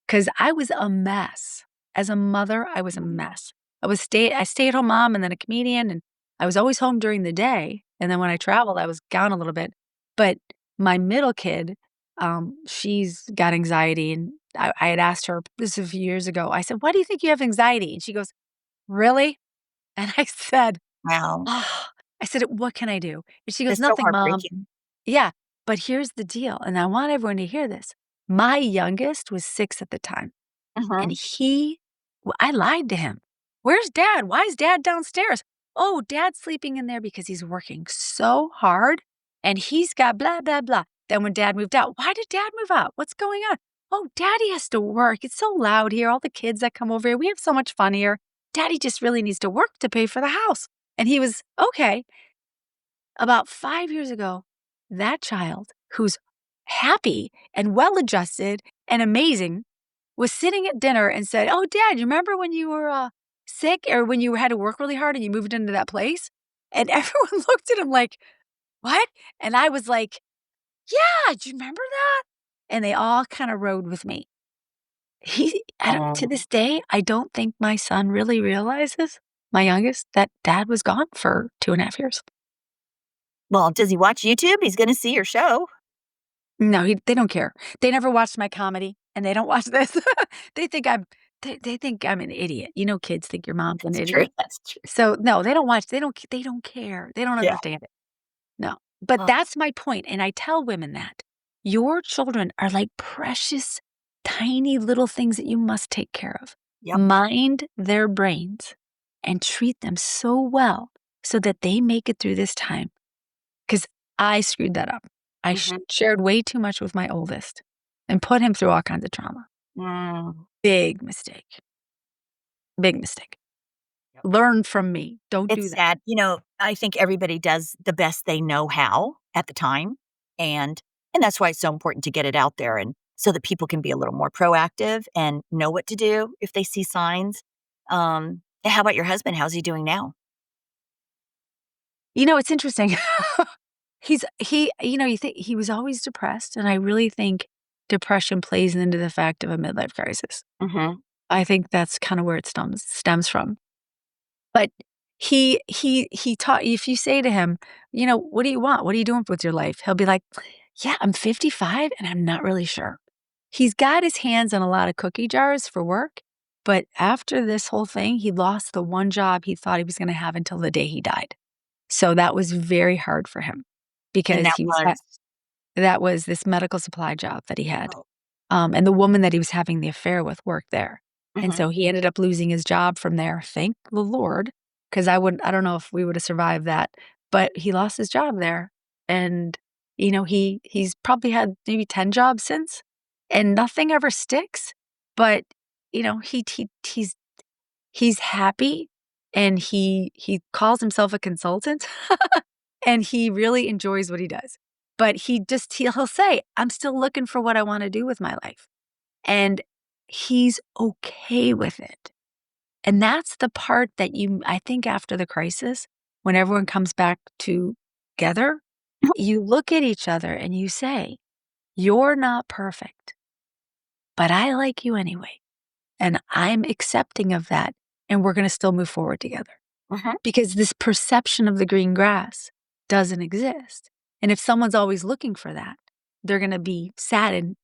'Cause I was a mess. As a mother, I was a happen? mess. I stay-at-home mom and then a comedian, and I was always home during the day, and then when I traveled, I was gone a little bit. But my middle kid, she's got anxiety, and I had asked her this a few years ago. I said, "Why do you think you have anxiety?" And she goes, "Really?" And I said, Wow. "Oh." I said, "What can I do?" And she goes, That's so "Nothing, mom." heartbreaking. Yeah, but here's the deal, and I want everyone to hear this. My youngest was 6 at the time. And Mhm. I lied to him. "Where's dad? Why is dad downstairs?" "Oh, dad's sleeping in there because he's working so hard and he's got blah, blah, blah." Then when dad moved out, "Why did dad move out? What's going on?" "Oh, daddy has to work. It's so loud here. All the kids that come over here, we have so much fun here. Daddy just really needs to work to pay for the house." And he was, "Okay." About 5 years ago, that child who's happy and well-adjusted and amazing was sitting at dinner and said, "Oh, dad, you remember when you were, sick or when you had to work really hard and you moved into that place?" And everyone looked at him like, "What?" And I was like, "Yeah, do you remember that?" And they all kinda rode with me. I don't to Oh. this day, I don't think my son really realizes, my youngest, that dad was gone for 2.5 years. Well, does he watch YouTube? He's gonna see your show. No, they don't care. They never watched my comedy, and they don't watch this. They think they think I'm an idiot. You know, kids think your mom's an That's true, idiot. that's true. So, no, they don't watch they don't care. They don't Yeah. understand it. No. But Oh, that's my point, and I tell women that. Your children are like precious, tiny little things that you must take care of. yep. Mind their brains and treat them so well so that they make it through this time. 'Cause I screwed that up. I Mhm. shared way too much with my oldest and put him through all kinds of trauma. Mm. Big mistake. Big mistake. Yep. Learn from me. Don't do It's that. sad. I think everybody does the best they know how at the time, and that's why it's so important to get it out there and so that people can be a little more proactive and know what to do if they see signs. How about your husband? How's he doing now? You know, it's interesting. You think he was always depressed, and I really think depression plays into the fact of a midlife crisis. Mhm. I think that's kinda where it stems from. But he taught if you say to him, "What do you want? What are you doing with your life?" He'll be like, "Yeah, I'm 55 and I'm not really sure." He's got his hands on a lot of cookie jars for work, but after this whole thing, he lost the one job he thought he was gonna have until the day he died. So that was very hard for him And because that was that was this medical supply job that he had. oh, And the woman that he was having the affair with worked there. And mhm. so he ended up losing his job from there, thank the Lord, because I don't know if we would have survived that, but he lost his job there. and, he's probably had maybe 10 jobs since, and nothing ever sticks, but, he's happy, and he calls himself a consultant, and he really enjoys what he does. But he'll say, "I'm still looking for what I wanna do with my life." And he's okay with it. And that's the part that I think after the crisis, when everyone comes back together, you look at each other and you say, "You're not perfect, but I like you anyway, and I'm accepting of that, and we're gonna still move forward together." Mhm. Because this perception of the green grass doesn't exist. And if someone's always looking for that, they're gonna be sad and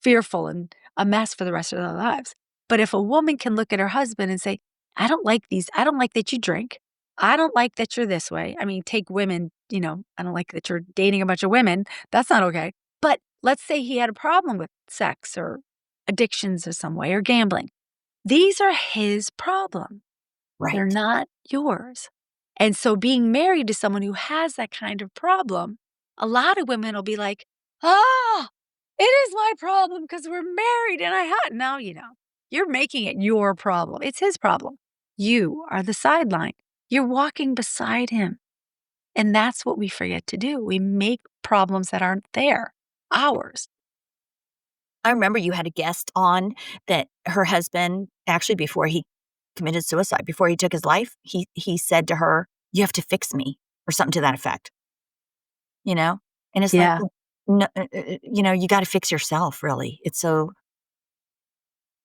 fearful and a mess for the rest of their lives. But if a woman can look at her husband and say, I don't like that you drink. I don't like that you're this way. I mean, take women, I don't like that you're dating a bunch of women. That's not okay. But let's say he had a problem with sex or addictions of some way or gambling. These are his problem. They're Right. not yours. And so being married to someone who has that kind of problem, a lot of women will be like, "Ah, it is my problem because we're married and I had." No, you're making it your problem. It's his problem. You are the sideline. You're walking beside him. And that's what we forget to do. We make problems that aren't there ours. I remember you had a guest on that her husband actually, before he committed suicide, before he took his life, he said to her, "You have to fix me," or something to that effect, you know? And it's like, Yeah. no, you gotta fix yourself, really. It's so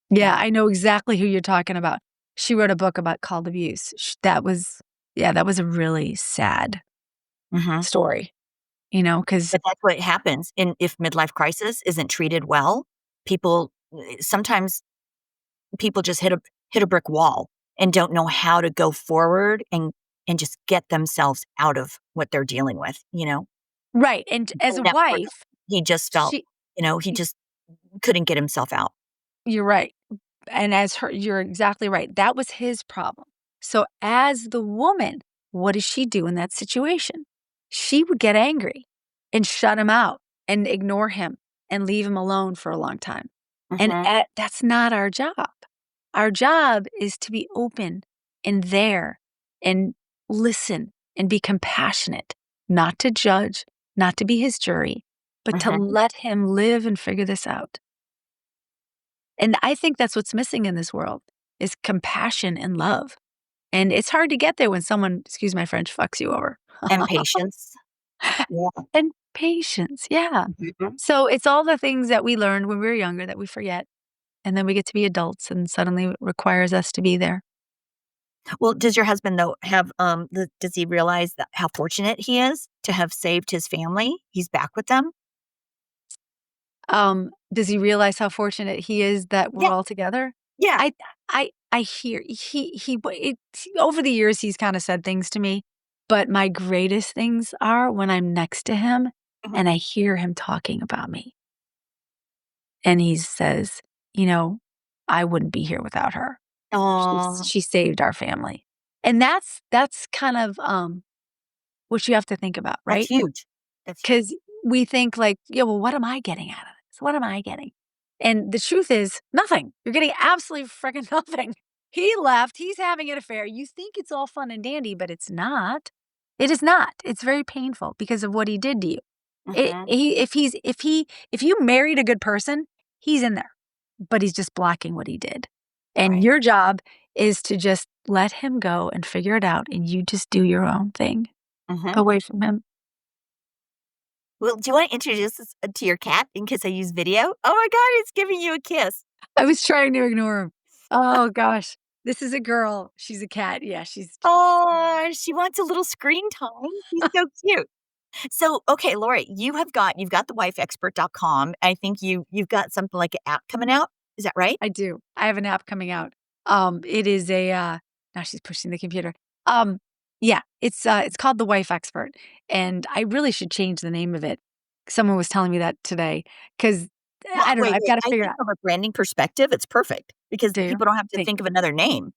Yeah, yeah. I know exactly who you're talking about. She wrote a book about called abuse. That was a really sad Mhm. story, because But that's what happens in if midlife crisis isn't treated well, sometimes people just hit a brick wall and don't know how to go forward and just get themselves out of what they're dealing with, you know? right, and as And a that person, wife, he just felt, she he y just couldn't get himself out. you're right, and as her you're exactly right, that was his problem. So as the woman, what does she do in that situation? She would get angry and shut him out and ignore him and leave him alone for a long time, and Mhm, that's not our job. Our job is to be open and there and listen and be compassionate, not to judge, not to be his jury, but to mhm. let him live and figure this out. And I think that's what's missing in this world is compassion and love. And it's hard to get there when someone, excuse my French, fucks you over. And patience. Yeah. And patience, yeah. Mhm. So it's all the things that we learned when we were younger that we forget. And then we get to be adults and suddenly it requires us to be there. Well, does your husband, though, does he realize that how fortunate he is to have saved his family? He's back with them? Does he realize how fortunate he is that we're Yeah, all together? yeah. I hear over the years he's kind of said things to me, but my greatest things are when I'm next to him Mhm. and I hear him talking about me. And he says, you know, I wouldn't be here without her. Aw, She saved our family. And that's kind of what you have to think about, that's right? huge. That's huge. 'Cause we think like, "Yeah, well, what am I getting out of this? What am I getting?" And the truth is nothing. You're getting absolutely freaking nothing. He left, he's having an affair. You think it's all fun and dandy, but it's not. It is not. It's very painful because of what he did to you. It Mhm, he if you married a good person, he's in there, but he's just blocking what he did. And right. your job is to just let him go and figure it out, and you just do your own thing Mhm. away from him. Well, do you wanna introduce us to your cat in case I use video? Oh my god, it's giving you a kiss. I was trying to ignore him. Oh gosh. This is a girl. She's a cat. Yeah, she's Oh, she wants a little screen time. She's so cute. So, okay, Lori, you've got the wifeexpert.com. I think you've got something like an app coming out. Is that right? I do. I have an app coming out. It is a now she's pushing the computer. Um, yeah, it's called the Wife Expert, and I really should change the name of it. Someone was telling me that today because Well, I don't know. wait, I've wait. got to I figure it think out. from a branding perspective, it's perfect because Do you? people don't have to Thank think you. of another name.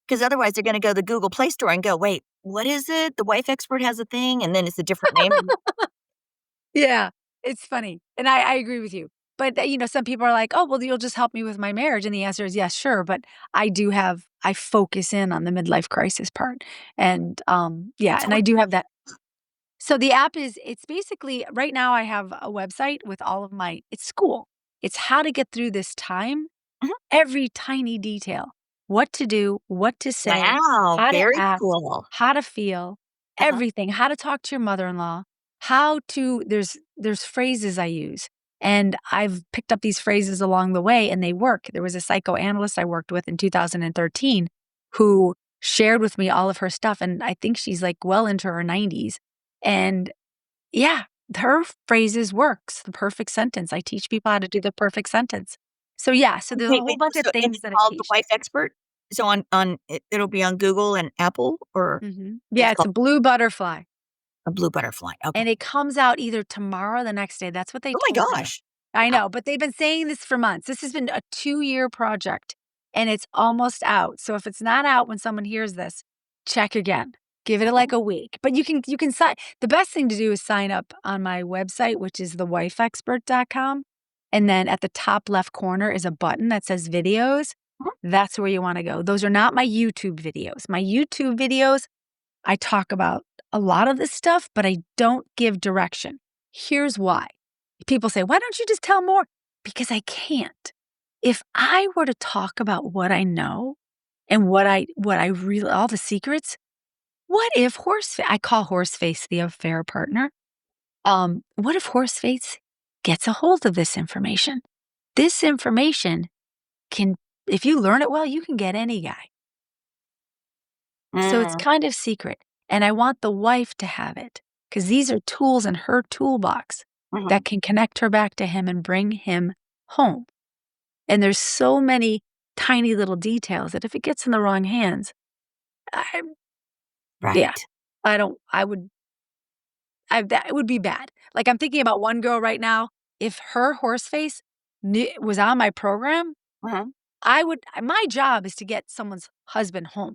'Cause otherwise they're gonna go to the Google Play Store and go, "Wait, what is it? The Wife Expert has a thing," and then it's a different name. Yeah, it's funny, and I agree with you. But, some people are like, "Oh, well, you'll just help me with my marriage," and the answer is, "Yes, sure," but I focus in on the midlife crisis part, and, yeah, So and what I do have that. So the app it's basically right now I have a website with all of my it's school. It's how to get through this time, Mhm. every tiny detail, what to do, what to say, Wow, how to very act, cool. how to feel, Uh-huh. everything, how to talk to your mother-in-law, how to there's phrases I use, and I've picked up these phrases along the way and they work. There was a psychoanalyst I worked with in 2013 who shared with me all of her stuff, and I think she's, like, well into her 90s, and yeah, her phrases works, the perfect sentence. I teach people how to do the perfect sentence. So, yeah, so there's a whole Wait, bunch of so and things it's that I called The teach. Wife Expert? So on it'll be on Google and Apple, or Mhm. it's Yeah, it's called a blue butterfly, a blue butterfly? Okay. and it comes out either tomorrow or the next day. That's what they Oh my told me. gosh. I Wow. know, but they've been saying this for months. This has been a 2-year project, and it's almost out. So if it's not out when someone hears this, check again. Give it, Mhm. like, a week. But you can sign the best thing to do is sign up on my website, which is thewifeexpert.com, and then at the top left corner is a button that says videos. Mhm. That's where you wanna go. Those are not my YouTube videos. My YouTube videos, I talk about a lot of this stuff, but I don't give direction. Here's why. People say, "Why don't you just tell more?" Because I can't. If I were to talk about what I know and what I really all the secrets, what if I call Horseface the affair partner. What if Horseface gets a hold of this information? This information can if you learn it well, you can get any guy. So it's Mm, kind of secret, and I want the wife to have it because these are tools in her toolbox mhm. that can connect her back to him and bring him home. And there's so many tiny little details that if it gets in the wrong hands, I yeah, Right. I don't I would that would be bad. Like, I'm thinking about one girl right now, if her horse face was on my program, Mhm, my job is to get someone's husband home.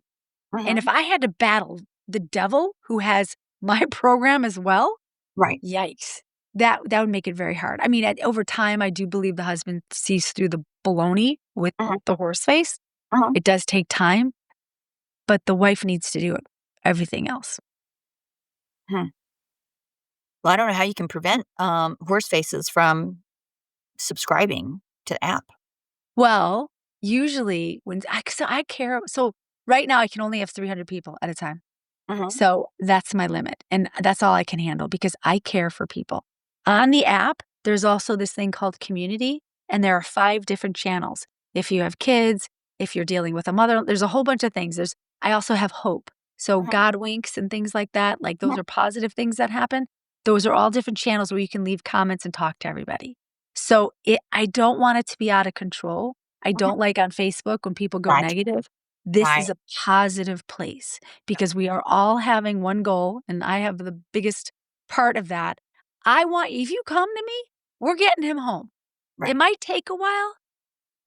And if mhm. I had to battle the devil who has my program as well, Right. yikes. That would make it very hard. I mean, over time, I do believe the husband sees through the baloney with Mhm, the horse face. mhm. It does take time, but the wife needs to do it, everything else. Hmm. Well, I don't know how you can prevent, horse faces from subscribing to the app. Well, usually when I care so right now I can only have 300 people at a time. Mhm, So that's my limit, and that's all I can handle because I care for people. On the app, there's also this thing called community, and there are 5 different channels. If you have kids, if you're dealing with a mother, there's a whole bunch of things. I also have hope. So mhm, God winks and things like that, like those mhm, are positive things that happen. Those are all different channels where you can leave comments and talk to everybody. So I don't want it to be out of control. I mhm. don't like on Facebook when people go Right, negative. This right. is a positive place because we are all having one goal, and I have the biggest part of that. If you come to me, we're getting him home. It Right. might take a while,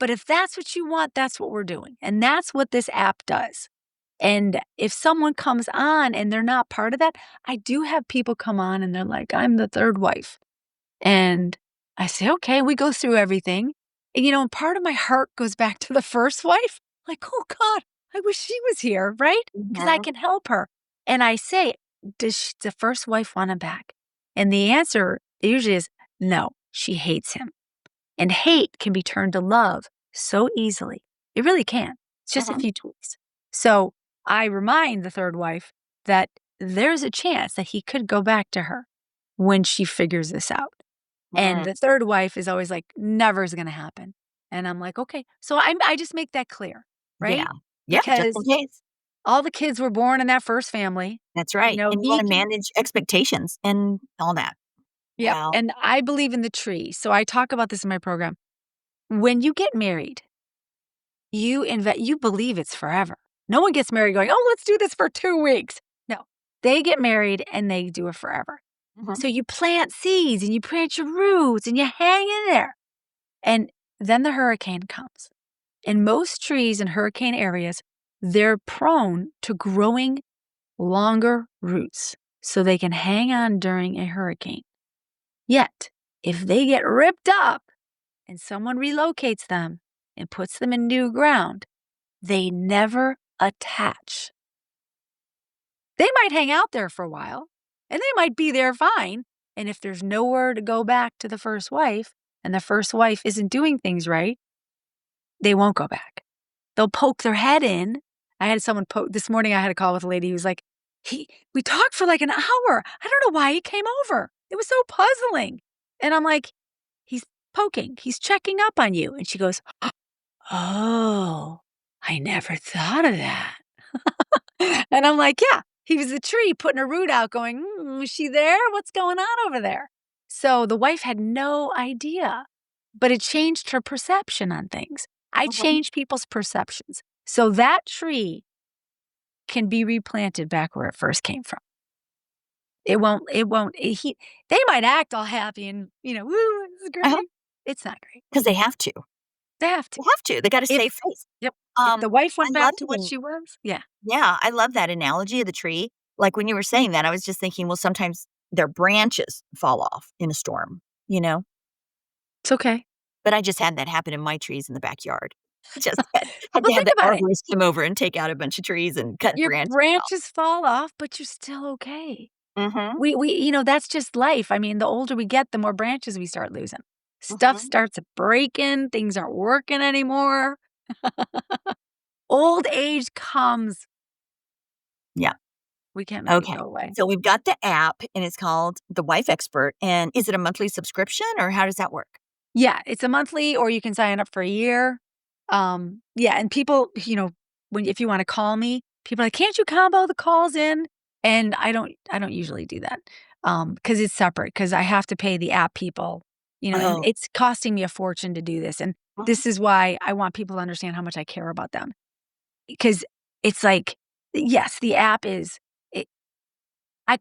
but if that's what you want, that's what we're doing. And that's what this app does. And if someone comes on and they're not part of that, I do have people come on and they're like, I'm the third wife. And I say, okay, we go through everything. And part of my heart goes back to the first wife. Like, oh God, I wish she was here, right? Because I Mhm, can help her. And I say, the first wife want him back? And the answer usually is no, she hates him. And hate can be turned to love so easily. It really can. It's just a mhm, few tweaks. So I remind the third wife that there's a chance that he could go back to her when she figures this out. And mm. the third wife is always like, never is going to happen. And I'm like, okay. So I just make that clear, Yeah. right? Yeah, just in Because case. all the kids were born in that first family. That's right, and you He wanna can, manage expectations and all that. yep. Wow. And I believe in the tree. So I talk about this in my program. When you get married, you believe it's forever. No one gets married going, "Oh, let's do this for 2 weeks." No. They get married and they do it forever. Mhm, So you plant seeds and you plant your roots and you hang in there. And then the hurricane comes. In most trees in hurricane areas, they're prone to growing longer roots so they can hang on during a hurricane. Yet, if they get ripped up and someone relocates them and puts them in new ground, they never attach. They might hang out there for a while, and they might be there fine. And if there's nowhere to go back to the first wife, and the first wife isn't doing things right, they won't go back. They'll poke their head in. I had someone poke this morning. I had a call with a lady who was like, we talked for like an hour. I don't know why he came over. It was so puzzling. And I'm like, he's poking, he's checking up on you. And she goes, oh, I never thought of that. And I'm like, yeah, he was a tree putting a root out going, is she there? What's going on over there? So the wife had no idea, but it changed her perception on things. I Mhm. change people's perceptions. So that tree can be replanted back where it first came from. They might act all happy and, woo, this is Uh-huh. great. It's not great. 'Cause they have to. They have to. They have to. They gotta If, save face. yep, if the wife I went love back to the what she was, yeah, Yeah, I love that analogy of the tree. Like, when you were saying that, I was just thinking, well, sometimes their branches fall off in a storm, you know? it's okay. But I just had that happen in my trees in the backyard. Just had Well, to have think the about it. arborist come over and take out a bunch of trees and cut Your branches out. branches fall off, but you're still okay. Mhm, That's just life. I mean, the older we get, the more branches we start losing. Stuff mhm. starts breaking, things aren't working anymore. Old age comes. Yeah, We can't make it okay. go away. So we've got the app, and it's called The Wife Expert, and is it a monthly subscription, or how does that work? Yeah, it's a monthly or you can sign up for a year. Yeah, and people, if you wanna call me, people are like, "Can't you combo the calls in?" And I don't usually do that, because it's separate. Because I have to pay the app people, and Oh, it's costing me a fortune to do this, and mhm, this is why I want people to understand how much I care about them. Because it's like, yes, the app is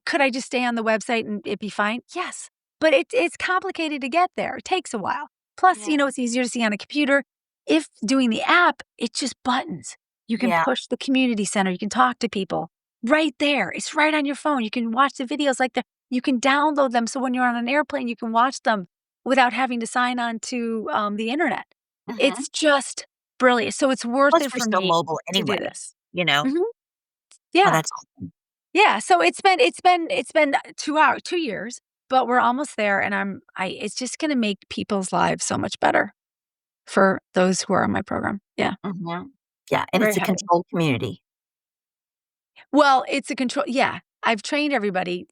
could I just stay on the website and it'd be fine? Yes, but it's complicated to get there. It takes a while. Plus, yeah, it's easier to see on a computer. If doing the app, it's just buttons. You can yeah, push the community center. You can talk to people right there. It's right on your phone. You can watch the videos like that. You can download them so when you're on an airplane, you can watch them without having to sign on to the internet. mhm. It's just brilliant. So it's worth Plus, it we're for so me mobile to do anyway, this. you know? Mhm. Oh, Yeah. that's awesome. Yeah, so it's been 2 years, but we're almost there, and it's just gonna make people's lives so much better for those who are on my program. Yeah, Mhm. Yeah, and very it's a happy. controlled community. Well, it's a control yeah, I've trained everybody,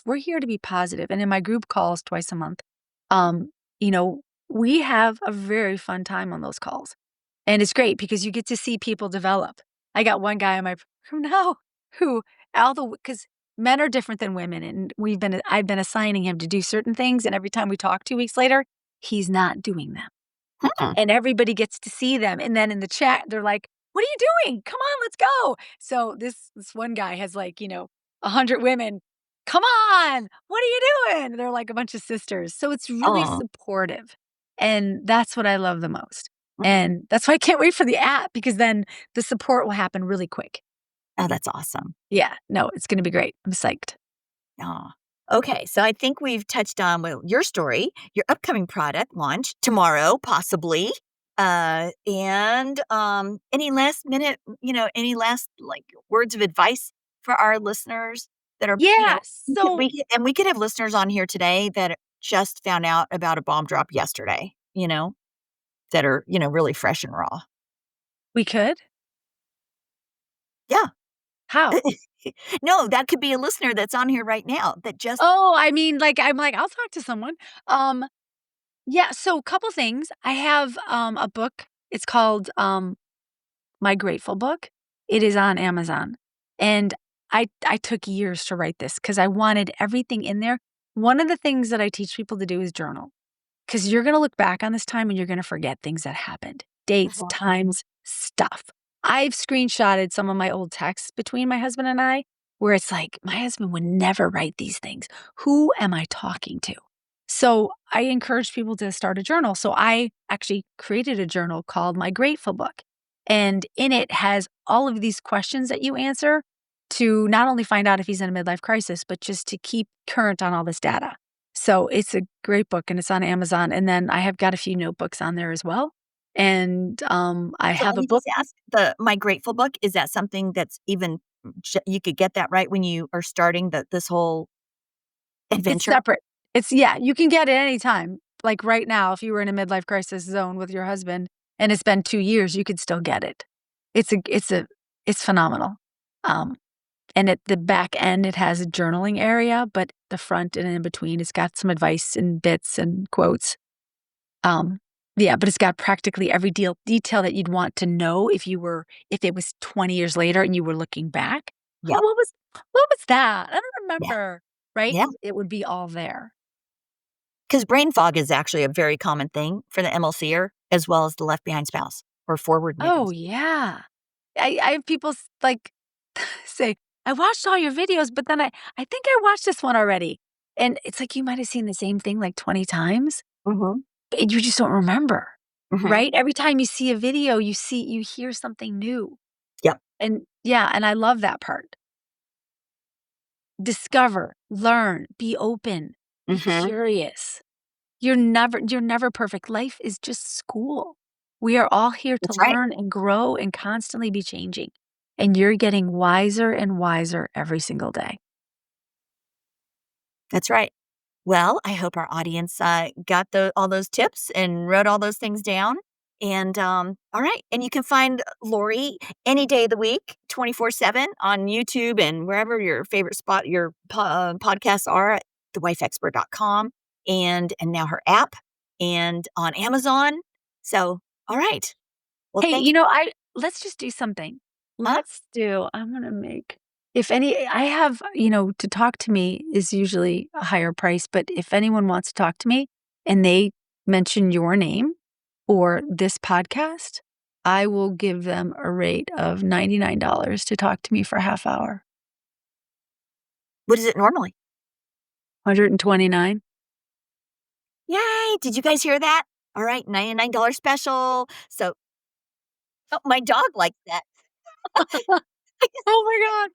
we're here to be positive, and in my group calls twice a month, um, you know, we have a very fun time on those calls, and it's great because you get to see people develop. I got one guy on my program now who all the because men are different than women, and I've been assigning him to do certain things, and every time we talk 2 weeks later, he's not doing them. Mm-mm. And everybody gets to see them, and then in the chat, they're like, "What are you doing? Come on, let's go." So this one guy has, 100 women, "Come on, what are you doing?" They're like a bunch of sisters, so it's really Oh, supportive, and that's what I love the most, mhm. and that's why I can't wait for the app because then the support will happen really quick. Oh, that's awesome. Yeah, no, it's gonna be great. I'm psyched. Aw. Okay, so I think we've touched on, well, your story, your upcoming product launch tomorrow, possibly, and, any last minute, any last, like, words of advice for our listeners that are, Yeah, so we could have listeners on here today that just found out about a bomb drop yesterday, that are, really fresh and raw. we could? Yeah. How? No, that could be a listener that's on here right now that just Oh, I mean, I'm like, "I'll talk to someone." Um, yeah, so couple things. I have, a book. It's called, My Grateful Book. It is on Amazon, and I took years to write this because I wanted everything in there. One of the things that I teach people to do is journal. 'Cause you're gonna look back on this time and you're gonna forget things that happened. Dates, Mhm, times, stuff. I've screenshotted some of my old texts between my husband and I where it's like, "My husband would never write these things. Who am I talking to?" So, I encourage people to start a journal. So, I actually created a journal called My Grateful Book. And in it has all of these questions that you answer to not only find out if he's in a midlife crisis, but just to keep current on all this data. So it's a great book and it's on Amazon. And then I have got a few notebooks on there as well. And I So have let a me book. just ask, My Grateful book, is that something that's even you could get that right when you are starting this whole It's adventure? separate. Yeah, you can get it anytime. Like right now, if you were in a midlife crisis zone with your husband and it's been 2 years, you could still get it. It's phenomenal. Um, and at the back end, it has a journaling area, but the front and in between, it's got some advice and bits and quotes. Um, yeah, but it's got practically every detail that you'd want to know if it was 20 years later and you were looking back. Oh, Yep. what was that? I don't Yeah. remember. Right? Yeah. It would be all there. Because brain fog is actually a very common thing for the MLCer as well as the left behind spouse or forward moving. Oh, yeah. I have people like say, I watched all your videos, but then I think I watched this one already. And it's like you might have seen the same thing like 20 times, Mhm. but you just don't remember. Mhm. Right? Every time you see a video, you hear something new. Yep. And yeah, and I love that part. Discover, learn, be open, be Mhm. curious. You're never perfect. Life is just school. We are all here to That's right. learn and grow and constantly be changing. And you're getting wiser and wiser every single day. That's right. Well, I hope our audience, got all those tips and wrote all those things down. And, all right. And you can find Lori any day of the week, 24/7 on YouTube and wherever your favorite spot, podcasts are at thewifeexpert.com and now her app and on Amazon. So, all right. Well, Hey, thank you. I let's just do something. Huh? I'm gonna make if any I have, to talk to me is usually a higher price, but if anyone wants to talk to me and they mention your name or this podcast, I will give them a rate of $99 to talk to me for a half hour. What is it normally? 129. Yay. Did you guys hear that? All right. $99 special. So, oh, my dog likes that. Oh my god.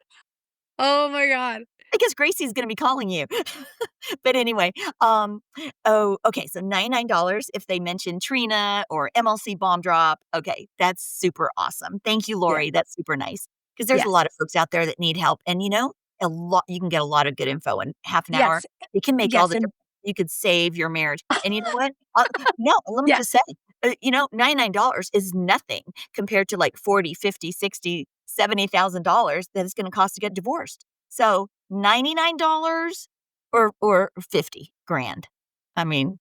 Oh my god. I guess Gracie's gonna be calling you. But anyway, okay, so $99 if they mention Trina or MLC Bomb Drop. Okay, that's super awesome. Thank you, Yeah. Lori. That's super nice because there's a Yes. lot of folks out there that need help, and you can get a lot of good info in half an hour. Yes. It can make all Yes, the and difference. You could save your marriage. And you know what? No, let me yeah. just say, $99 is nothing compared to like 40, 50, 60, $70,000 that it's gonna cost to get divorced. So $99 or 50 grand. I mean,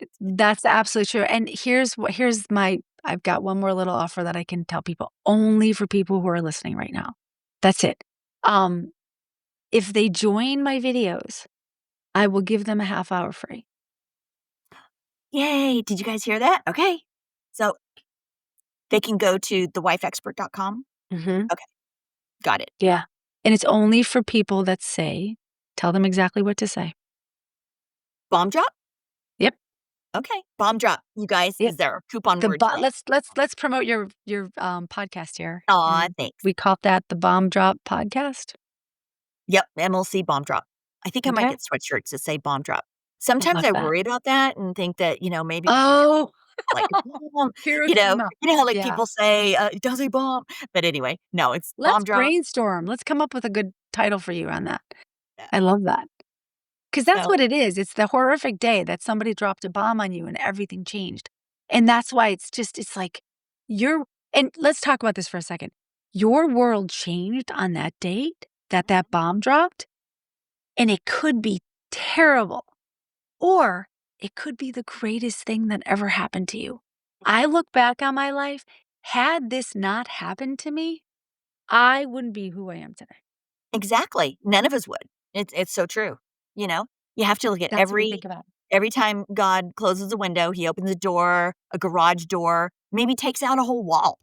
it's That's absolutely true, and here's my I've got one more little offer that I can tell people, only for people who are listening right now. That's it. Um, if they join my videos, I will give them a half hour free. yay, did you guys hear that? Okay. So they can go to thewifeexpert.com. Mhm. Okay, got it. Yeah, and it's only for people that say tell them exactly what to say. Bomb drop? Yep, Okay, bomb drop. You guys, yep. is there a coupon The word bo today? let's promote your podcast here, Aw, and thanks. we call that the Bomb Drop Podcast. Yep, MLC bomb drop. I think I might Okay, get sweatshirts that say bomb drop. I Sometimes love I that. worry about that and think that, maybe Oh, like a bomb, Hiroshima. how like Yeah. people say, "It does a bomb," but anyway, no, it's Let's bomb drop. brainstorm. Let's come up with a good title for you on that. Yeah, I love that. Because that's so what it is. It's the horrific day that somebody dropped a bomb on you and everything changed. And that's why it's like you're and let's talk about this for a second. Your world changed on that date that mhm, that bomb dropped, and it could be terrible, or it could be the greatest thing that ever happened to you. I look back on my life, had this not happened to me, I wouldn't be who I am today. exactly, none of us would. It's so true, you know? You have to look at That's what we think about. every time God closes a window, he opens a door, a garage door, maybe takes out a whole wall,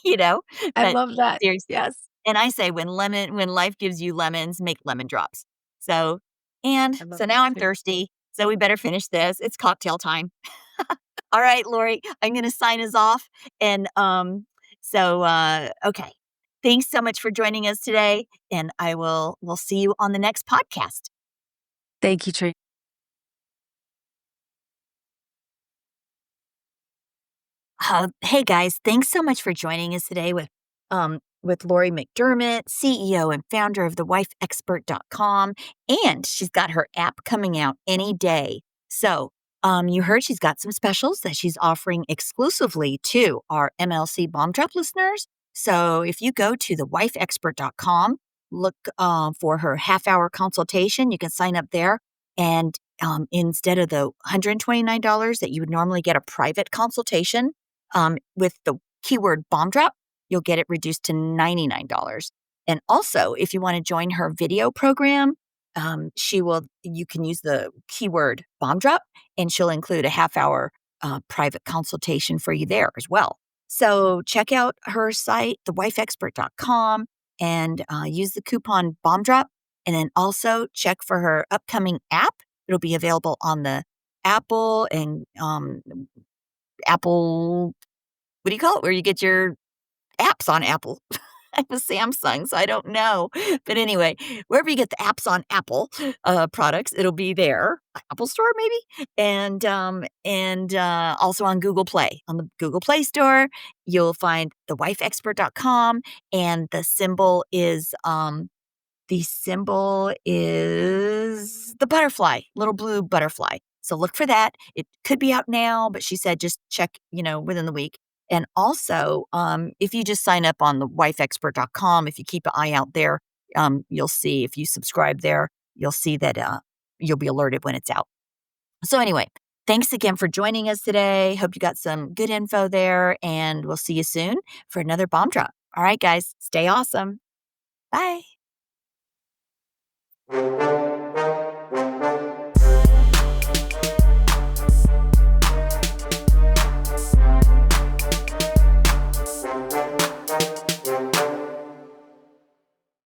you know? I But love that. seriously, Yes. and I say when life gives you lemons, make lemon drops. So I love so that now I'm too. thirsty, so we better finish this. It's cocktail time. All right, Lori, I'm gonna sign us off, and, okay. Thanks so much for joining us today, and we'll see you on the next podcast. Thank you, Tree. Hey guys, thanks so much for joining us today with Laurie McDermott, CEO and founder of the WifeExpert.com, and she's got her app coming out any day. So, you heard she's got some specials that she's offering exclusively to our MLC Bomb Drop listeners. So, if you go to the WifeExpert.com, look for her half-hour consultation, you can sign up there, and instead of the $129 that you would normally get a private consultation, with the keyword bomb drop, you'll get it reduced to $99. And also, if you want to join her video program, you can use the keyword bomb drop and she'll include a half hour private consultation for you there as well. So check out her site, thewifeexpert.com, and use the coupon bomb drop. And then also check for her upcoming app. It'll be available on the Apple and Apple, what do you call it? Where you get your apps on Apple. I'm a Samsung, so I don't know. But anyway, wherever you get the apps on Apple products, it'll be there. Apple Store, maybe, and also on Google Play. On the Google Play Store, you'll find thewifeexpert.com, and the symbol is the butterfly, little blue butterfly. So look for that. It could be out now, but she said just check, within the week. And also, if you just sign up on the wifeexpert.com, if you keep an eye out there, you'll see if you subscribe there, you'll see that you'll be alerted when it's out. So anyway, thanks again for joining us today. Hope you got some good info there, and we'll see you soon for another bomb drop. All right, guys, stay awesome. Bye.